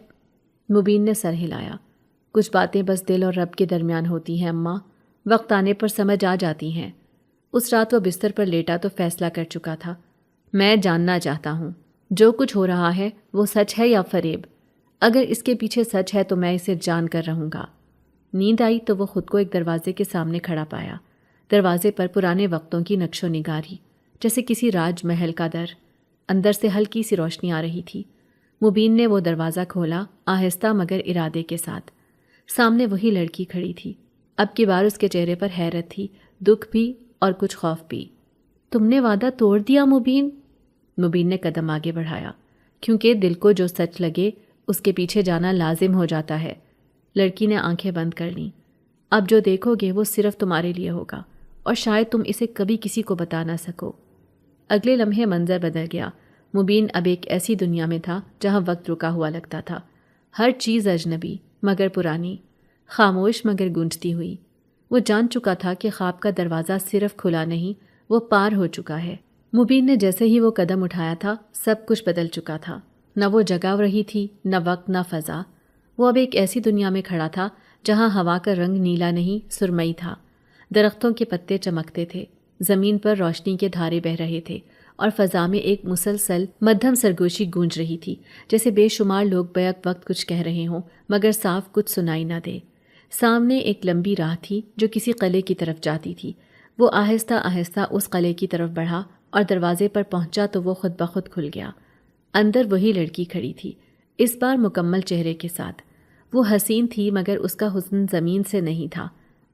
مبین نے سر ہلایا، کچھ باتیں بس دل اور رب کے درمیان ہوتی ہیں اماں، وقت آنے پر سمجھ آ جاتی ہیں۔ اس رات وہ بستر پر لیٹا تو فیصلہ کر چکا تھا، میں جاننا چاہتا ہوں جو کچھ ہو رہا ہے وہ سچ ہے یا فریب؟ اگر اس کے پیچھے سچ ہے تو میں اسے جان کر رہوں گا۔ نیند آئی تو وہ خود کو ایک دروازے کے سامنے کھڑا پایا۔ دروازے پر پرانے وقتوں کی نقش و نگاری، جیسے کسی راج محل کا در۔ اندر سے ہلکی سی روشنی آ رہی تھی۔ مبین نے وہ دروازہ کھولا، آہستہ مگر ارادے کے ساتھ۔ سامنے وہی لڑکی کھڑی تھی۔ اب کی بار اس کے چہرے پر حیرت تھی، دکھ بھی اور کچھ خوف بھی۔ تم نے وعدہ توڑ دیا مبین؟ مبین نے قدم آگے بڑھایا، کیونکہ دل کو جو سچ لگے اس کے پیچھے جانا لازم ہو جاتا ہے۔ لڑکی نے آنکھیں بند کر لیں۔ اب جو دیکھو گے وہ صرف تمہارے لیے ہوگا، اور شاید تم اسے کبھی کسی کو بتا نہ سکو۔ اگلے لمحے منظر بدل گیا۔ مبین اب ایک ایسی دنیا میں تھا جہاں وقت رکا ہوا لگتا تھا، ہر چیز اجنبی مگر پرانی، خاموش مگر گونجتی ہوئی۔ وہ جان چکا تھا کہ خواب کا دروازہ صرف کھلا نہیں، وہ پار ہو چکا ہے۔ مبین نے جیسے ہی وہ قدم اٹھایا تھا سب کچھ بدل چکا تھا، نہ وہ جگہ رہی تھی، نہ وقت، نہ فضا۔ وہ اب ایک ایسی دنیا میں کھڑا تھا جہاں ہوا کا رنگ نیلا نہیں سرمئی تھا، درختوں کے پتے چمکتے تھے، زمین پر روشنی کے دھارے بہہ رہے تھے، اور فضا میں ایک مسلسل مدھم سرگوشی گونج رہی تھی، جیسے بے شمار لوگ بیک وقت کچھ کہہ رہے ہوں مگر صاف کچھ سنائی نہ دے۔ سامنے ایک لمبی راہ تھی جو کسی قلعے کی طرف جاتی تھی، وہ آہستہ آہستہ اس قلعے کی طرف بڑھا اور دروازے پر پہنچا تو وہ خود بخود کھل گیا۔ اندر وہی لڑکی کھڑی تھی، اس بار مکمل چہرے کے ساتھ۔ وہ حسین تھی مگر اس کا حسن زمین سے نہیں تھا۔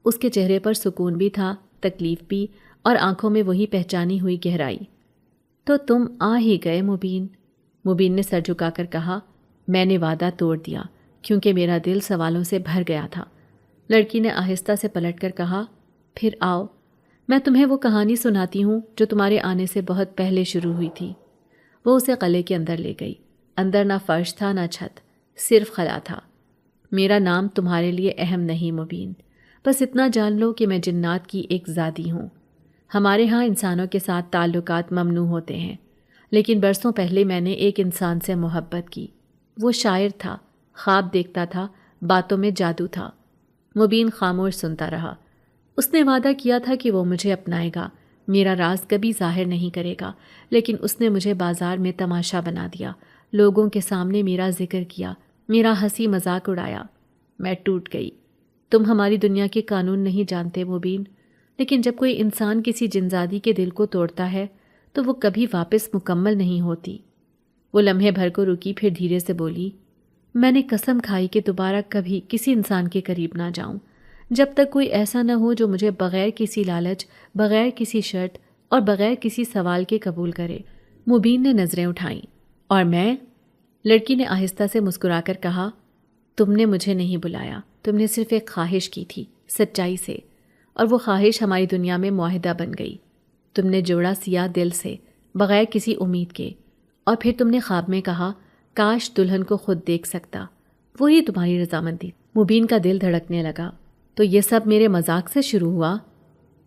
اس کے چہرے پر سکون بھی تھا، تکلیف بھی، اور آنکھوں میں وہی پہچانی ہوئی گہرائی۔ تو تم آ ہی گئے مبین، مبین نے سر جھکا کر کہا۔ میں نے وعدہ توڑ دیا کیونکہ میرا دل سوالوں سے بھر گیا تھا۔ لڑکی نے آہستہ سے پلٹ کر کہا، پھر آؤ، میں تمہیں وہ کہانی سناتی ہوں جو تمہارے آنے سے بہت پہلے شروع ہوئی تھی۔ وہ اسے قلعے کے اندر لے گئی۔ اندر نہ فرش تھا نہ چھت، صرف خلا تھا۔ میرا نام تمہارے لیے اہم نہیں مبین، بس اتنا جان لو کہ میں جنات کی ایک زادی ہوں۔ ہمارے ہاں انسانوں کے ساتھ تعلقات ممنوع ہوتے ہیں، لیکن برسوں پہلے میں نے ایک انسان سے محبت کی۔ وہ شاعر تھا، خواب دیکھتا تھا، باتوں میں جادو تھا۔ مبین خاموش سنتا رہا۔ اس نے وعدہ کیا تھا کہ وہ مجھے اپنائے گا، میرا راز کبھی ظاہر نہیں کرے گا، لیکن اس نے مجھے بازار میں تماشا بنا دیا، لوگوں کے سامنے میرا ذکر کیا، میرا ہنسی مذاق اڑایا۔ میں ٹوٹ گئی۔ تم ہماری دنیا کے قانون نہیں جانتے مبین، لیکن جب کوئی انسان کسی جنزادی کے دل کو توڑتا ہے تو وہ کبھی واپس مکمل نہیں ہوتی۔ وہ لمحے بھر کو رکی، پھر دھیرے سے بولی، میں نے قسم کھائی کہ دوبارہ کبھی کسی انسان کے قریب نہ جاؤں جب تک کوئی ایسا نہ ہو جو مجھے بغیر کسی لالچ، بغیر کسی شرط اور بغیر کسی سوال کے قبول کرے۔ مبین نے نظریں اٹھائیں۔ اور میں؟ لڑکی نے آہستہ سے مسکرا کر کہا، تم نے مجھے نہیں بلایا، تم نے صرف ایک خواہش کی تھی، سچائی سے، اور وہ خواہش ہماری دنیا میں معاہدہ بن گئی۔ تم نے جوڑا سیاہ دل سے، بغیر کسی امید کے، اور پھر تم نے خواب میں کہا، کاش دلہن کو خود دیکھ سکتا۔ وہی تمہاری رضامندی۔ مبین کا دل دھڑکنے لگا۔ تو یہ سب میرے مذاق سے شروع ہوا؟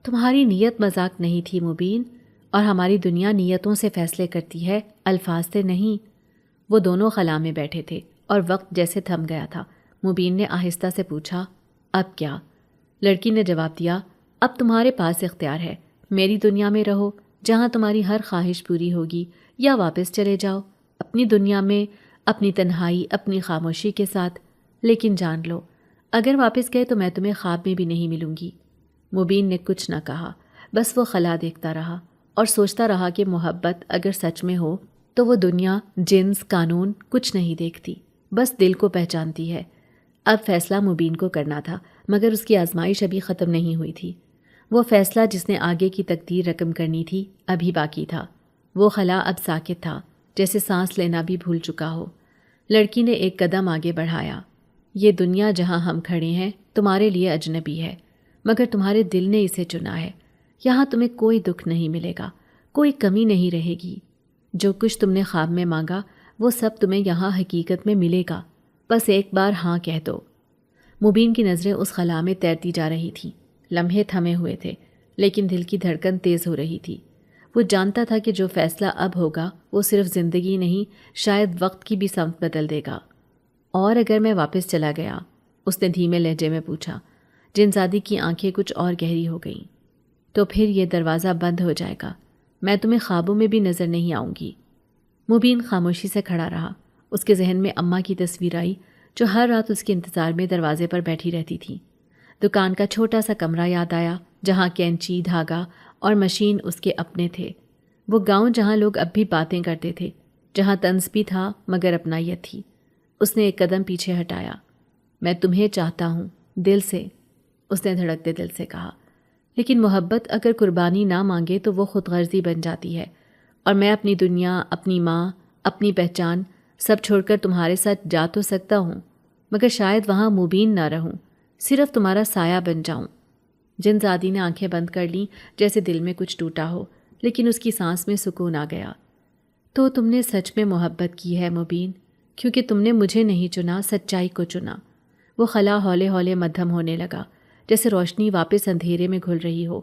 تمہاری نیت مذاق نہیں تھی مبین، اور ہماری دنیا نیتوں سے فیصلے کرتی ہے، الفاظ سے نہیں۔ وہ دونوں خلا میں بیٹھے تھے اور وقت جیسے تھم گیا تھا۔ مبین نے آہستہ سے پوچھا، اب کیا؟ لڑکی نے جواب دیا، اب تمہارے پاس اختیار ہے، میری دنیا میں رہو جہاں تمہاری ہر خواہش پوری ہوگی، یا واپس چلے جاؤ اپنی دنیا میں، اپنی تنہائی، اپنی خاموشی کے ساتھ۔ لیکن جان لو، اگر واپس گئے تو میں تمہیں خواب میں بھی نہیں ملوں گی۔ مبین نے کچھ نہ کہا، بس وہ خلا دیکھتا رہا اور سوچتا رہا کہ محبت اگر سچ میں ہو تو وہ دنیا، جنس، قانون کچھ نہیں دیکھتی، بس دل کو پہچانتی ہے۔ اب فیصلہ مبین کو کرنا تھا، مگر اس کی آزمائش ابھی ختم نہیں ہوئی تھی۔ وہ فیصلہ جس نے آگے کی تقدیر رقم کرنی تھی ابھی باقی تھا۔ وہ خلا اب ساکت تھا، جیسے سانس لینا بھی بھول چکا ہو۔ لڑکی نے ایک قدم آگے بڑھایا۔ یہ دنیا جہاں ہم کھڑے ہیں تمہارے لیے اجنبی ہے، مگر تمہارے دل نے اسے چنا ہے۔ یہاں تمہیں کوئی دکھ نہیں ملے گا، کوئی کمی نہیں رہے گی۔ جو کچھ تم نے خواب میں مانگا وہ سب تمہیں یہاں حقیقت میں ملے گا، بس ایک بار ہاں کہہ دو۔ مبین کی نظریں اس خلا میں تیرتی جا رہی تھیں۔ لمحے تھمے ہوئے تھے، لیکن دل کی دھڑکن تیز ہو رہی تھی۔ وہ جانتا تھا کہ جو فیصلہ اب ہوگا وہ صرف زندگی نہیں، شاید وقت کی بھی سمت بدل دے گا۔ اور اگر میں واپس چلا گیا؟ اس نے دھیمے لہجے میں پوچھا۔ جنزادی کی آنکھیں کچھ اور گہری ہو گئیں۔ تو پھر یہ دروازہ بند ہو جائے گا، میں تمہیں خوابوں میں بھی نظر نہیں آؤں گی۔ مبین خاموشی سے کھڑا رہا۔ اس کے ذہن میں اماں کی تصویر آئی جو ہر رات اس کے انتظار میں دروازے پر بیٹھی رہتی تھی۔ دکان کا چھوٹا سا کمرہ یاد آیا جہاں کینچی، دھاگا اور مشین اس کے اپنے تھے۔ وہ گاؤں جہاں لوگ اب بھی باتیں کرتے تھے، جہاں طنز بھی تھا مگر اپنائیت تھی۔ اس نے ایک قدم پیچھے ہٹایا۔ میں تمہیں چاہتا ہوں، دل سے، اس نے دھڑکتے دل سے کہا۔ لیکن محبت اگر قربانی نہ مانگے تو وہ خود غرضی بن جاتی ہے، اور میں اپنی دنیا، اپنی ماں، اپنی پہچان سب چھوڑ کر تمہارے ساتھ جا تو سکتا ہوں، مگر شاید وہاں مبین نہ رہوں، صرف تمہارا سایہ بن جاؤں۔ جنزادی نے آنکھیں بند کر لیں جیسے دل میں کچھ ٹوٹا ہو، لیکن اس کی سانس میں سکون آ گیا۔ تو تم نے سچ میں محبت کی ہے مبین، کیونکہ تم نے مجھے نہیں چنا، سچائی کو چنا۔ وہ خلا ہولے ہولے مدھم ہونے لگا، جیسے روشنی واپس اندھیرے میں گھل رہی ہو۔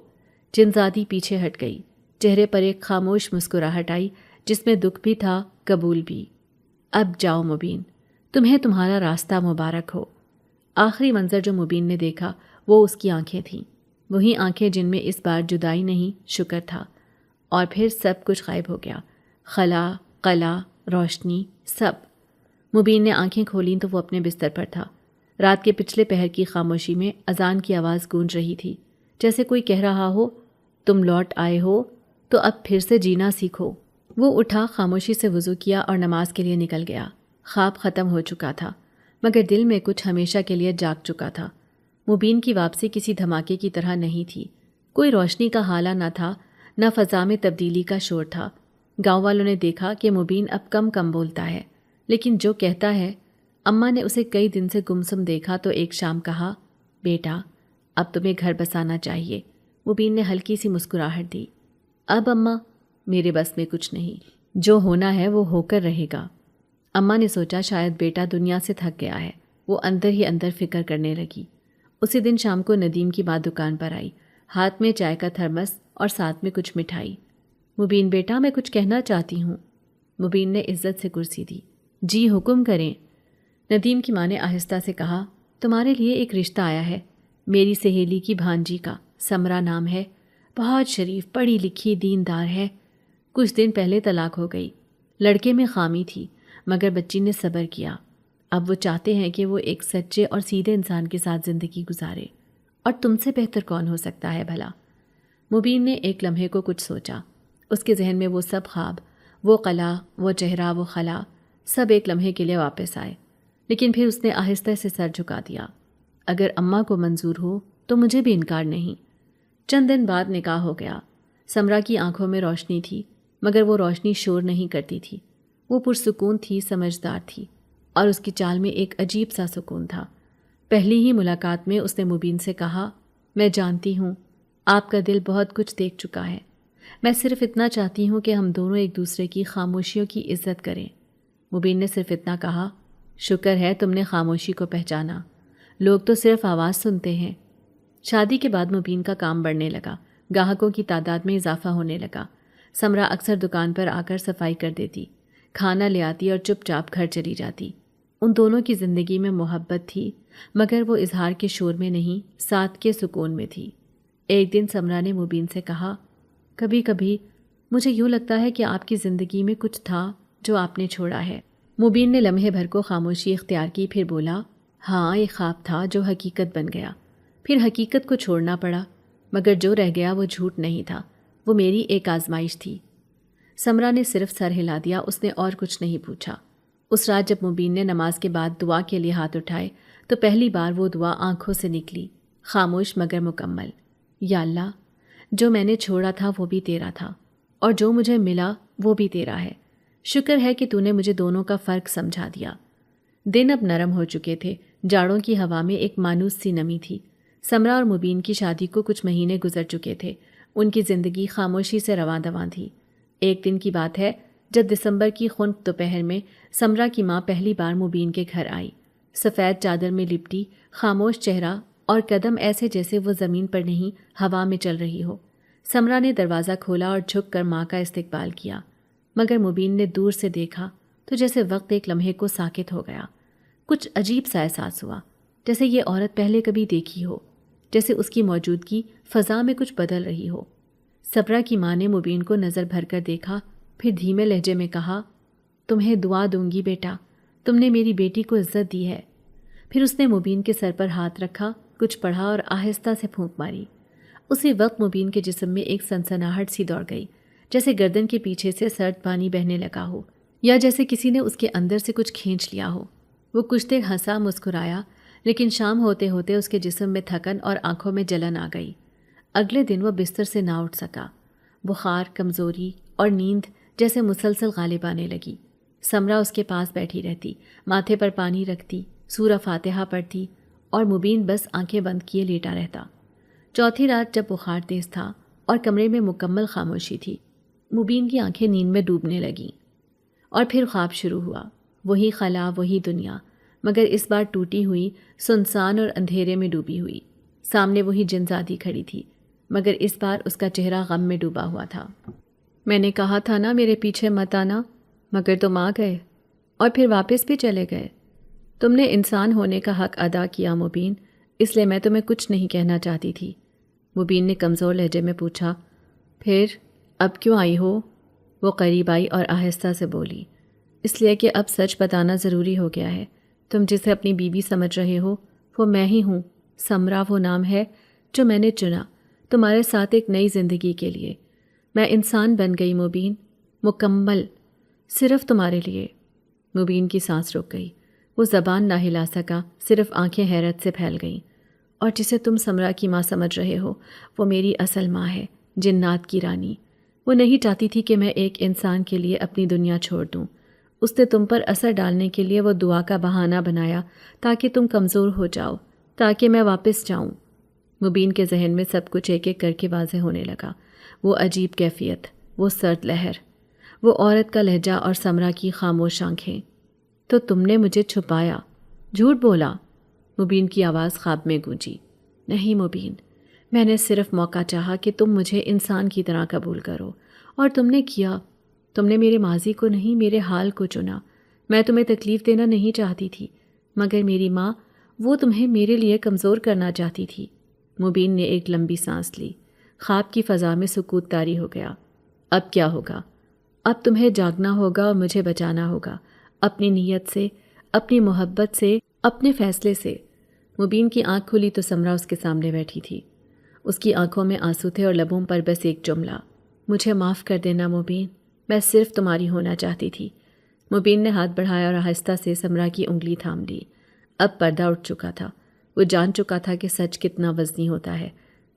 جنزادی پیچھے ہٹ گئی، چہرے پر ایک خاموش مسکراہٹ آئی جس میں دکھ بھی تھا، قبول بھی۔ اب جاؤ مبین، تمہیں تمہارا راستہ مبارک ہو۔ آخری منظر جو مبین نے دیکھا وہ اس کی آنکھیں تھیں، وہی آنکھیں جن میں اس بار جدائی نہیں، شکر تھا۔ اور پھر سب کچھ غائب ہو گیا، خلا، قلعہ، روشنی، سب۔ مبین نے آنکھیں کھولیں تو وہ اپنے بستر پر تھا۔ رات کے پچھلے پہر کی خاموشی میں اذان کی آواز گونج رہی تھی، جیسے کوئی کہہ رہا ہو، تم لوٹ آئے ہو تو اب پھر سے جینا سیکھو۔ وہ اٹھا، خاموشی سے وضو کیا اور نماز کے لیے نکل گیا۔ خواب ختم ہو چکا تھا مگر دل میں کچھ ہمیشہ کے لیے جاگ چکا تھا۔ مبین کی واپسی کسی دھماکے کی طرح نہیں تھی۔ کوئی روشنی کا ہالہ نہ تھا، نہ فضا میں تبدیلی کا شور تھا۔ گاؤں والوں نے دیکھا کہ مبین اب کم کم بولتا ہے، لیکن جو کہتا ہے۔ اماں نے اسے کئی دن سے گمسم دیکھا تو ایک شام کہا، بیٹا اب تمہیں گھر بسانا چاہیے۔ مبین نے ہلکی سی مسکراہٹ دی۔ اب اماں، میرے بس میں کچھ نہیں، جو ہونا ہے وہ ہو کر رہے گا۔ اماں نے سوچا شاید بیٹا دنیا سے تھک گیا ہے۔ وہ اندر ہی اندر فکر کرنے لگی۔ اسی دن شام کو ندیم کی بات دکان پر آئی، ہاتھ میں چائے کا تھرمس اور ساتھ میں کچھ مٹھائی۔ مبین بیٹا میں کچھ کہنا چاہتی ہوں۔ مبین نے عزت سے کرسی دی۔ جی حکم کریں۔ ندیم کی ماں نے آہستہ سے کہا، تمہارے لیے ایک رشتہ آیا ہے، میری سہیلی کی بھانجی کا، سمرا نام ہے، بہت شریف، پڑھی لکھی، دیندار ہے۔ کچھ دن پہلے طلاق ہو گئی۔ لڑکے میں خامی تھی مگر بچی نے صبر کیا۔ اب وہ چاہتے ہیں کہ وہ ایک سچے اور سیدھے انسان کے ساتھ زندگی گزارے، اور تم سے بہتر کون ہو سکتا ہے بھلا؟ مبین نے ایک لمحے کو کچھ سوچا۔ اس کے ذہن میں وہ سب خواب، وہ قلعہ، وہ چہرہ، وہ خلا، سب ایک لمحے کے لیے واپس آئے، لیکن پھر اس نے آہستہ سے سر جھکا دیا۔ اگر اماں کو منظور ہو تو مجھے بھی انکار نہیں۔ چند دن بعد نکاح ہو گیا۔ سمرا کی آنکھوں میں روشنی تھی مگر وہ روشنی شور نہیں کرتی تھی۔ وہ پرسکون تھی، سمجھدار تھی، اور اس کی چال میں ایک عجیب سا سکون تھا۔ پہلی ہی ملاقات میں اس نے مبین سے کہا، میں جانتی ہوں آپ کا دل بہت کچھ دیکھ چکا ہے، میں صرف اتنا چاہتی ہوں کہ ہم دونوں ایک دوسرے کی خاموشیوں کی عزت کریں۔ مبین نے صرف اتنا کہا، شکر ہے تم نے خاموشی کو پہچانا، لوگ تو صرف آواز سنتے ہیں۔ شادی کے بعد مبین کا کام بڑھنے لگا، گاہکوں کی تعداد میں اضافہ ہونے لگا۔ سمرا اکثر دکان پر آ کر صفائی کر دیتی، کھانا لے آتی اور چپ چاپ گھر چلی جاتی۔ ان دونوں کی زندگی میں محبت تھی مگر وہ اظہار کے شور میں نہیں، ساتھ کے سکون میں تھی۔ ایک دن سمرا نے مبین سے کہا، کبھی کبھی مجھے یوں لگتا ہے کہ آپ کی زندگی میں کچھ تھا جو آپ نے چھوڑا ہے۔ مبین نے لمحے بھر کو خاموشی اختیار کی، پھر بولا، ہاں ایک خواب تھا جو حقیقت بن گیا، پھر حقیقت کو چھوڑنا پڑا، مگر جو رہ گیا وہ جھوٹ نہیں تھا، وہ میری ایک آزمائش تھی۔ سمرا نے صرف سر ہلا دیا، اس نے اور کچھ نہیں پوچھا۔ اس رات جب مبین نے نماز کے بعد دعا کے لیے ہاتھ اٹھائے تو پہلی بار وہ دعا آنکھوں سے نکلی، خاموش مگر مکمل۔ یا اللہ، جو میں نے چھوڑا تھا وہ بھی تیرا تھا، اور جو مجھے ملا وہ بھی تیرا ہے۔ شکر ہے کہ تو نے مجھے دونوں کا فرق سمجھا دیا۔ دن اب نرم ہو چکے تھے، جاڑوں کی ہوا میں ایک مانوس سی نمی تھی۔ سمرا اور مبین کی شادی کو کچھ مہینے گزر چکے تھے، ان کی زندگی خاموشی سے رواں دواں تھی۔ ایک دن کی بات ہے جب دسمبر کی خنک دوپہر میں سمرا کی ماں پہلی بار مبین کے گھر آئی۔ سفید چادر میں لپٹی، خاموش چہرہ اور قدم ایسے جیسے وہ زمین پر نہیں ہوا میں چل رہی ہو۔ سمرا نے دروازہ کھولا اور جھک کر ماں کا استقبال کیا، مگر مبین نے دور سے دیکھا تو جیسے وقت ایک لمحے کو ساکت ہو گیا۔ کچھ عجیب سا احساس ہوا، جیسے یہ عورت پہلے کبھی دیکھی ہو، جیسے اس کی موجودگی فضا میں کچھ بدل رہی ہو۔ سمرا کی ماں نے مبین کو نظر بھر کر دیکھا، پھر دھیمے لہجے میں کہا، تمہیں دعا دوں گی بیٹا، تم نے میری بیٹی کو عزت دی ہے۔ پھر اس نے مبین کے سر پر ہاتھ رکھا، کچھ پڑھا اور آہستہ سے پھونک ماری۔ اسی وقت مبین کے جسم میں ایک سنسناہٹ سی دوڑ گئی، جیسے گردن کے پیچھے سے سرد پانی بہنے لگا ہو، یا جیسے کسی نے اس کے اندر سے کچھ کھینچ لیا ہو۔ وہ کچھ دیر ہنسا، مسکرایا، لیکن شام ہوتے ہوتے اس کے جسم میں تھکن اور آنکھوں میں جلن آ گئی۔ اگلے دن وہ بستر سے نہ اٹھ سکا۔ بخار، کمزوری اور نیند جیسے مسلسل غالب آنے لگی۔ سمرا اس کے پاس بیٹھی رہتی، ماتھے پر پانی رکھتی، سورہ فاتحہ پڑھتی، اور مبین بس آنکھیں بند کیے لیٹا رہتا۔ چوتھی رات جب بخار تیز تھا اور کمرے میں مکمل خاموشی تھی، مبین کی آنکھیں نیند میں ڈوبنے لگیں، اور پھر خواب شروع ہوا۔ وہی خلا، وہی دنیا، مگر اس بار ٹوٹی ہوئی، سنسان اور اندھیرے میں ڈوبی ہوئی۔ سامنے وہی جنزادی کھڑی تھی، مگر اس بار اس کا چہرہ غم میں ڈوبا ہوا تھا۔ میں نے کہا تھا نا میرے پیچھے مت آنا، مگر تم آ گئے اور پھر واپس بھی چلے گئے۔ تم نے انسان ہونے کا حق ادا کیا مبین، اس لیے میں تمہیں کچھ نہیں کہنا چاہتی تھی۔ مبین نے کمزور لہجے میں پوچھا، پھر اب کیوں آئی ہو؟ وہ قریب آئی اور آہستہ سے بولی، اس لیے کہ اب سچ بتانا ضروری ہو گیا ہے۔ تم جسے اپنی بیوی سمجھ رہے ہو وہ میں ہی ہوں، سمرا وہ نام ہے جو میں نے چنا۔ تمہارے ساتھ ایک نئی زندگی کے لیے۔ میں انسان بن گئی مبین، مکمل، صرف تمہارے لیے۔ مبین کی سانس رک گئی، وہ زبان نہ ہلا سکا، صرف آنکھیں حیرت سے پھیل گئیں۔ اور جسے تم سمرا کی ماں سمجھ رہے ہو وہ میری اصل ماں ہے، جنات کی رانی۔ وہ نہیں چاہتی تھی کہ میں ایک انسان کے لیے اپنی دنیا چھوڑ دوں۔ اس نے تم پر اثر ڈالنے کے لیے وہ دعا کا بہانہ بنایا تاکہ تم کمزور ہو جاؤ، تاکہ میں واپس جاؤں۔ مبین کے ذہن میں سب کچھ ایک ایک کر کے واضح ہونے لگا۔ وہ عجیب کیفیت، وہ سرد لہر، وہ عورت کا لہجہ اور سمرا کی خاموش آنکھیں۔ تو تم نے مجھے چھپایا، جھوٹ بولا؟ مبین کی آواز خواب میں گونجی۔ نہیں مبین، میں نے صرف موقع چاہا کہ تم مجھے انسان کی طرح قبول کرو، اور تم نے کیا۔ تم نے میرے ماضی کو نہیں، میرے حال کو چنا۔ میں تمہیں تکلیف دینا نہیں چاہتی تھی، مگر میری ماں، وہ تمہیں میرے لیے کمزور کرنا چاہتی تھی۔ مبین نے ایک لمبی سانس لی۔ خواب کی فضا میں سکوت طاری ہو گیا۔ اب کیا ہوگا؟ اب تمہیں جاگنا ہوگا اور مجھے بچانا ہوگا، اپنی نیت سے، اپنی محبت سے، اپنے فیصلے سے۔ مبین کی آنکھ کھلی تو سمرا اس کے سامنے بیٹھی تھی۔ اس کی آنکھوں میں آنسو تھے اور لبوں پر بس ایک جملہ، مجھے معاف کر دینا مبین، میں صرف تمہاری ہونا چاہتی تھی۔ مبین نے ہاتھ بڑھایا اور آہستہ سے سمرا کی انگلی تھام لی۔ اب پردہ اٹھ چکا تھا۔ وہ جان چکا تھا کہ سچ کتنا وزنی ہوتا ہے۔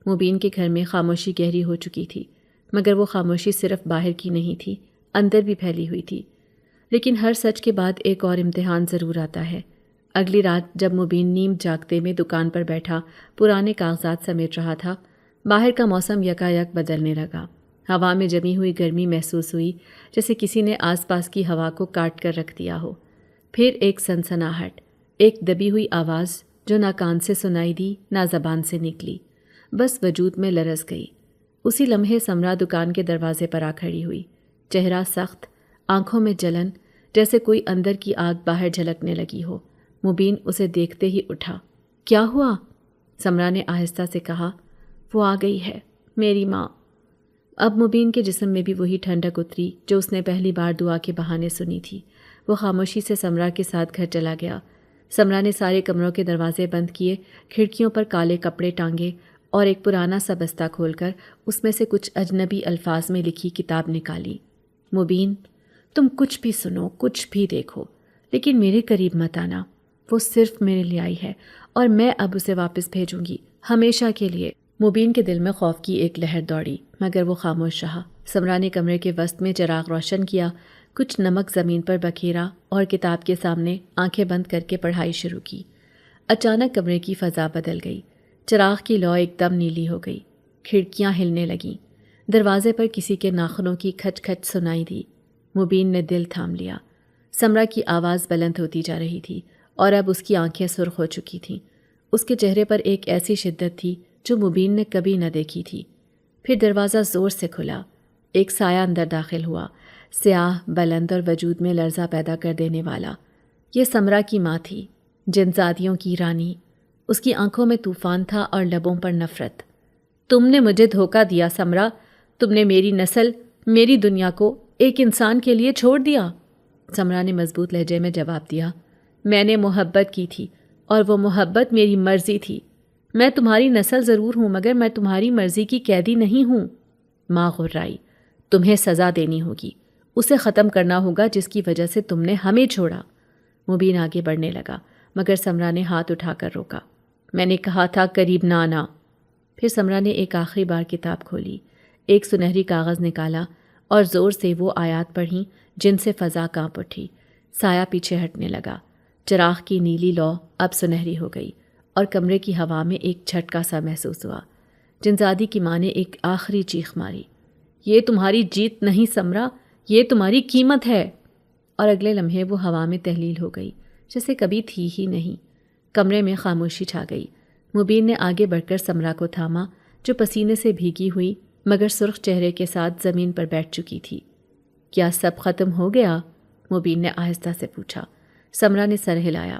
مبین کے گھر میں خاموشی گہری ہو چکی تھی، مگر وہ خاموشی صرف باہر کی نہیں تھی، اندر بھی پھیلی ہوئی تھی۔ لیکن ہر سچ کے بعد ایک اور امتحان ضرور آتا ہے۔ اگلی رات جب مبین نیم جاگتے میں دکان پر بیٹھا پرانے کاغذات سمیٹ رہا تھا، باہر کا موسم یکایک بدلنے لگا۔ ہوا میں جمی ہوئی گرمی محسوس ہوئی، جیسے کسی نے آس پاس کی ہوا کو کاٹ کر رکھ دیا ہو۔ پھر ایک سنسناہٹ، ایک دبی ہوئی آواز جو نہ کان سے سنائی دی نہ زبان سے نکلی، بس وجود میں لرز گئی۔ اسی لمحے سمرا دکان کے دروازے پر آ کھڑی ہوئی، چہرہ سخت، آنکھوں میں جلن، جیسے کوئی اندر کی آگ باہر جھلکنے لگی ہو۔ مبین اسے دیکھتے ہی اٹھا۔ کیا ہوا؟ سمرا نے آہستہ سے کہا۔ وہ آ گئی ہے، میری ماں۔ اب مبین کے جسم میں بھی وہی ٹھنڈک اتری جو اس نے پہلی بار دعا کے بہانے سنی تھی۔ وہ خاموشی سے سمرا کے ساتھ گھر چلا گیا۔ سمرا نے سارے کمروں کے دروازے بند کیے، کھڑکیوں پر کالے کپڑے ٹانگے اور ایک پرانا سا بستہ کھول کر اس میں سے کچھ اجنبی الفاظ میں لکھی کتاب نکالی۔ مبین، تم کچھ بھی سنو، کچھ بھی دیکھو، لیکن میرے قریب مت آنا۔ وہ صرف میرے لیے آئی ہے اور میں اب اسے واپس بھیجوں گی، ہمیشہ کے لیے۔ مبین کے دل میں خوف کی ایک لہر دوڑی، مگر وہ خاموش رہا۔ سمرا نے کمرے کے وسط میں چراغ روشن کیا، کچھ نمک زمین پر بکھیرا اور کتاب کے سامنے آنکھیں بند کر کے پڑھائی شروع کی۔ اچانک کمرے کی فضا بدل گئی، چراغ کی لو ایک دم نیلی ہو گئی، کھڑکیاں ہلنے لگیں، دروازے پر کسی کے ناخنوں کی کھچ کھچ سنائی دی۔ مبین نے دل تھام لیا۔ سمرا کی آواز بلند ہوتی جا رہی تھی اور اب اس کی آنکھیں سرخ ہو چکی تھیں۔ اس کے چہرے پر ایک ایسی شدت تھی جو مبین نے کبھی نہ دیکھی تھی۔ پھر دروازہ زور سے کھلا، ایک سایہ اندر داخل ہوا، سیاہ، بلند اور وجود میں لرزہ پیدا کر دینے والا۔ یہ سمرا کی ماں تھی، جنزادیوں کی رانی۔ اس کی آنکھوں میں طوفان تھا اور لبوں پر نفرت۔ تم نے مجھے دھوکہ دیا سمرا، تم نے میری نسل، میری دنیا کو ایک انسان کے لیے چھوڑ دیا۔ سمرا نے مضبوط لہجے میں جواب دیا، میں نے محبت کی تھی اور وہ محبت میری مرضی تھی۔ میں تمہاری نسل ضرور ہوں مگر میں تمہاری مرضی کی قیدی نہیں ہوں۔ ماں غرائی، تمہیں سزا دینی ہوگی، اسے ختم کرنا ہوگا جس کی وجہ سے تم نے ہمیں چھوڑا۔ مبین آگے بڑھنے لگا مگر سمرا نے ہاتھ اٹھا کر روکا۔ میں نے کہا تھا قریب نہ آنا۔ پھر سمرا نے ایک آخری بار کتاب کھولی، ایک سنہری کاغذ نکالا اور زور سے وہ آیات پڑھیں جن سے فضا کانپ اٹھی۔ سایہ پیچھے ہٹنے لگا، چراغ کی نیلی لو اب سنہری ہو گئی اور کمرے کی ہوا میں ایک جھٹکا سا محسوس ہوا۔ جنزادی کی ماں نے ایک آخری چیخ ماری، یہ تمہاری جیت نہیں سمرا، یہ تمہاری قیمت ہے۔ اور اگلے لمحے وہ ہوا میں تحلیل ہو گئی جیسے کبھی تھی ہی نہیں۔ کمرے میں خاموشی چھا گئی۔ مبین نے آگے بڑھ کر سمرا کو تھاما جو پسینے سے بھیگی ہوئی مگر سرخ چہرے کے ساتھ زمین پر بیٹھ چکی تھی۔ کیا سب ختم ہو گیا؟ مبین نے آہستہ سے پوچھا۔ سمرا نے سر ہلایا۔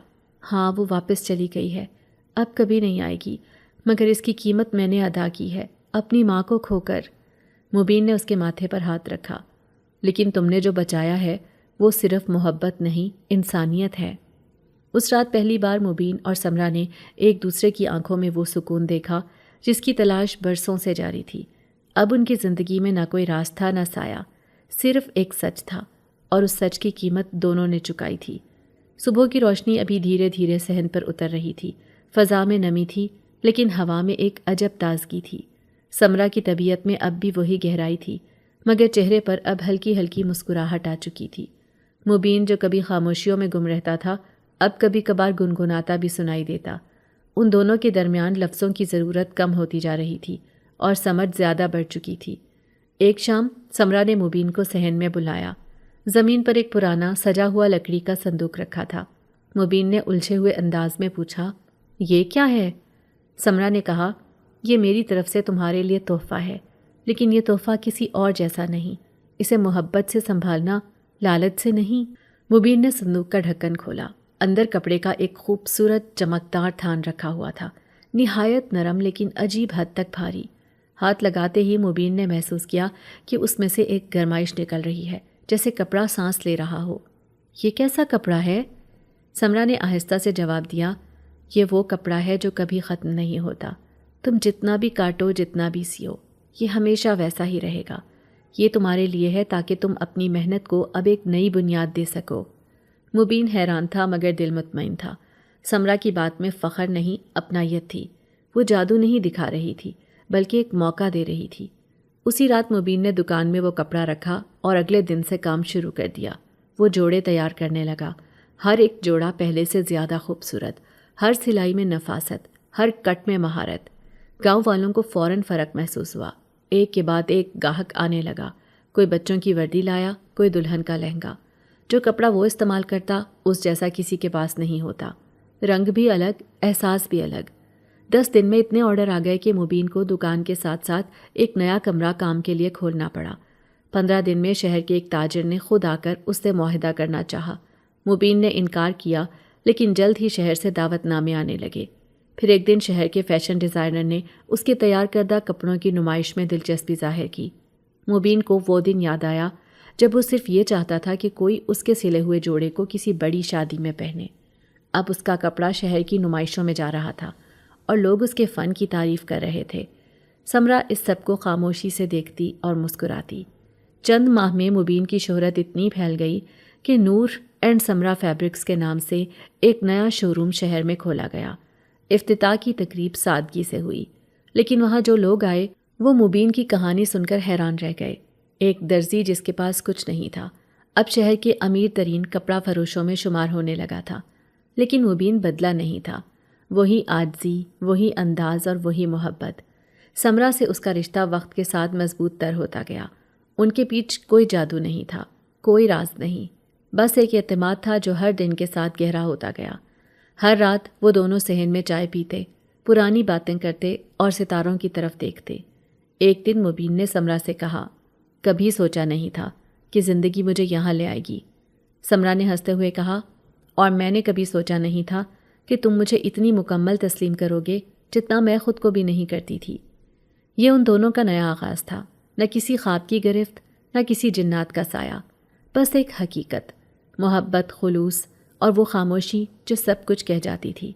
ہاں، وہ واپس چلی گئی ہے، اب کبھی نہیں آئے گی، مگر اس کی قیمت میں نے ادا کی ہے، اپنی ماں کو کھو کر۔ مبین نے اس کے ماتھے پر ہاتھ رکھا۔ لیکن تم نے جو بچایا ہے وہ صرف محبت نہیں، انسانیت ہے۔ اس رات پہلی بار مبین اور سمرا نے ایک دوسرے کی آنکھوں میں وہ سکون دیکھا جس کی تلاش برسوں سے جاری تھی۔ اب ان کی زندگی میں نہ کوئی راز تھا نہ سایہ، صرف ایک سچ تھا، اور اس سچ کی قیمت دونوں نے چکائی تھی۔ صبح کی روشنی ابھی دھیرے دھیرے صحن پر اتر رہی تھی، فضا میں نمی تھی لیکن ہوا میں ایک عجب تازگی تھی۔ سمرا کی طبیعت میں اب بھی وہی گہرائی تھی، مگر چہرے پر اب ہلکی ہلکی مسکراہٹ آ چکی تھی۔ مبین جو کبھی خاموشیوں میں گم رہتا تھا، اب کبھی کبھار گنگناتا بھی سنائی دیتا۔ ان دونوں کے درمیان لفظوں کی ضرورت کم ہوتی جا رہی تھی اور سمجھ زیادہ بڑھ چکی تھی۔ ایک شام سمرا نے مبین کو صحن میں بلایا۔ زمین پر ایک پرانا سجا ہوا لکڑی کا صندوق رکھا تھا۔ مبین نے الجھے ہوئے انداز میں پوچھا، یہ کیا ہے؟ سمرا نے کہا، یہ میری طرف سے تمہارے لیے تحفہ ہے، لیکن یہ تحفہ کسی اور جیسا نہیں۔ اسے محبت سے سنبھالنا، لالچ سے نہیں۔ مبین نے صندوق کا ڈھکن کھولا۔ اندر کپڑے کا ایک خوبصورت چمکدار تھان رکھا ہوا تھا، نہایت نرم لیکن عجیب حد تک بھاری۔ ہاتھ لگاتے ہی مبین نے محسوس کیا کہ اس میں سے ایک گرمائش نکل رہی ہے، جیسے کپڑا سانس لے رہا ہو۔ یہ کیسا کپڑا ہے؟ سمرا نے آہستہ سے جواب دیا، یہ وہ کپڑا ہے جو کبھی ختم نہیں ہوتا۔ تم جتنا بھی کاٹو، جتنا بھی سیو، یہ ہمیشہ ویسا ہی رہے گا۔ یہ تمہارے لیے ہے تاکہ تم اپنی محنت کو اب ایک نئی بنیاد دے سکو۔ مبین حیران تھا مگر دل مطمئن تھا۔ سمرا کی بات میں فخر نہیں، اپنائیت تھی۔ وہ جادو نہیں دکھا رہی تھی، بلکہ ایک موقع دے رہی تھی۔ اسی رات مبین نے دکان میں وہ کپڑا رکھا اور اگلے دن سے کام شروع کر دیا۔ وہ جوڑے تیار کرنے لگا، ہر ایک جوڑا پہلے سے زیادہ خوبصورت، ہر سلائی میں نفاست، ہر کٹ میں مہارت۔ گاؤں والوں کو فوراً فرق محسوس ہوا۔ ایک کے بعد ایک گاہک آنے لگا۔ کوئی بچوں کی وردی لایا، کوئی دلہن کا لہنگا۔ جو کپڑا وہ استعمال کرتا اس جیسا کسی کے پاس نہیں ہوتا، رنگ بھی الگ، احساس بھی الگ۔ 10 دن میں اتنے آرڈر آ گئے کہ مبین کو دکان کے ساتھ ساتھ ایک نیا کمرہ کام کے لیے کھولنا پڑا۔ 15 دن میں شہر کے ایک تاجر نے خود آ کر اس سے معاہدہ کرنا چاہا۔ مبین نے انکار کیا، لیکن جلد ہی شہر سے دعوت نامے آنے لگے۔ پھر ایک دن شہر کے فیشن ڈیزائنر نے اس کے تیار کردہ کپڑوں کی نمائش میں دلچسپی ظاہر کی۔ مبین کو وہ دن یاد آیا جب وہ صرف یہ چاہتا تھا کہ کوئی اس کے سلے ہوئے جوڑے کو کسی بڑی شادی میں پہنے۔ اب اس کا کپڑا شہر کی نمائشوں میں جا رہا تھا اور لوگ اس کے فن کی تعریف کر رہے تھے۔ سمرا اس سب کو خاموشی سے دیکھتی اور مسکراتی۔ چند ماہ میں مبین کی شہرت اتنی پھیل گئی کہ نور اینڈ سمرا فیبرکس کے نام سے ایک نیا شو روم شہر میں کھولا گیا۔ افتتاح کی تقریب سادگی سے ہوئی، لیکن وہاں جو لوگ آئے وہ مبین کی کہانی سن کر حیران رہ گئے۔ ایک درزی جس کے پاس کچھ نہیں تھا، اب شہر کے امیر ترین کپڑا فروشوں میں شمار ہونے لگا تھا، لیکن مبین بدلا نہیں تھا۔ وہی عاجزی، وہی انداز اور وہی محبت۔ سمرا سے اس کا رشتہ وقت کے ساتھ مضبوط تر ہوتا گیا۔ ان کے پیچھے کوئی جادو نہیں تھا، کوئی راز نہیں، بس ایک اعتماد تھا جو ہر دن کے ساتھ گہرا ہوتا گیا۔ ہر رات وہ دونوں صحن میں چائے پیتے، پرانی باتیں کرتے اور ستاروں کی طرف دیکھتے۔ ایک دن مبین نے سمرا سے کہا، کبھی سوچا نہیں تھا کہ زندگی مجھے یہاں لے آئے گی۔ سمرا نے ہنستے ہوئے کہا، اور میں نے کبھی سوچا نہیں تھا کہ تم مجھے اتنی مکمل تسلیم کرو گے جتنا میں خود کو بھی نہیں کرتی تھی۔ یہ ان دونوں کا نیا آغاز تھا، نہ کسی خواب کی گرفت، نہ کسی جنات کا سایہ، بس ایک حقیقت، محبت، خلوص اور وہ خاموشی جو سب کچھ کہہ جاتی تھی۔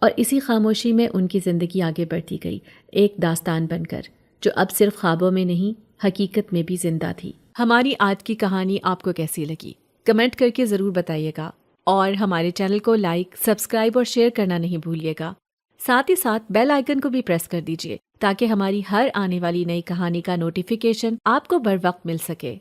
اور اسی خاموشی میں ان کی زندگی آگے بڑھتی گئی، ایک داستان بن کر جو اب صرف خوابوں میں نہیں، حقیقت میں بھی زندہ تھی۔ ہماری آج کی کہانی آپ کو کیسی لگی؟ کمنٹ کر کے ضرور بتائیے گا، اور ہمارے چینل کو لائک، سبسکرائب اور شیئر کرنا نہیں بھولیے گا۔ ساتھ ہی ساتھ بیل آئیکن کو بھی پریس کر دیجیے تاکہ ہماری ہر آنے والی نئی کہانی کا نوٹیفیکیشن آپ کو بر وقت مل سکے۔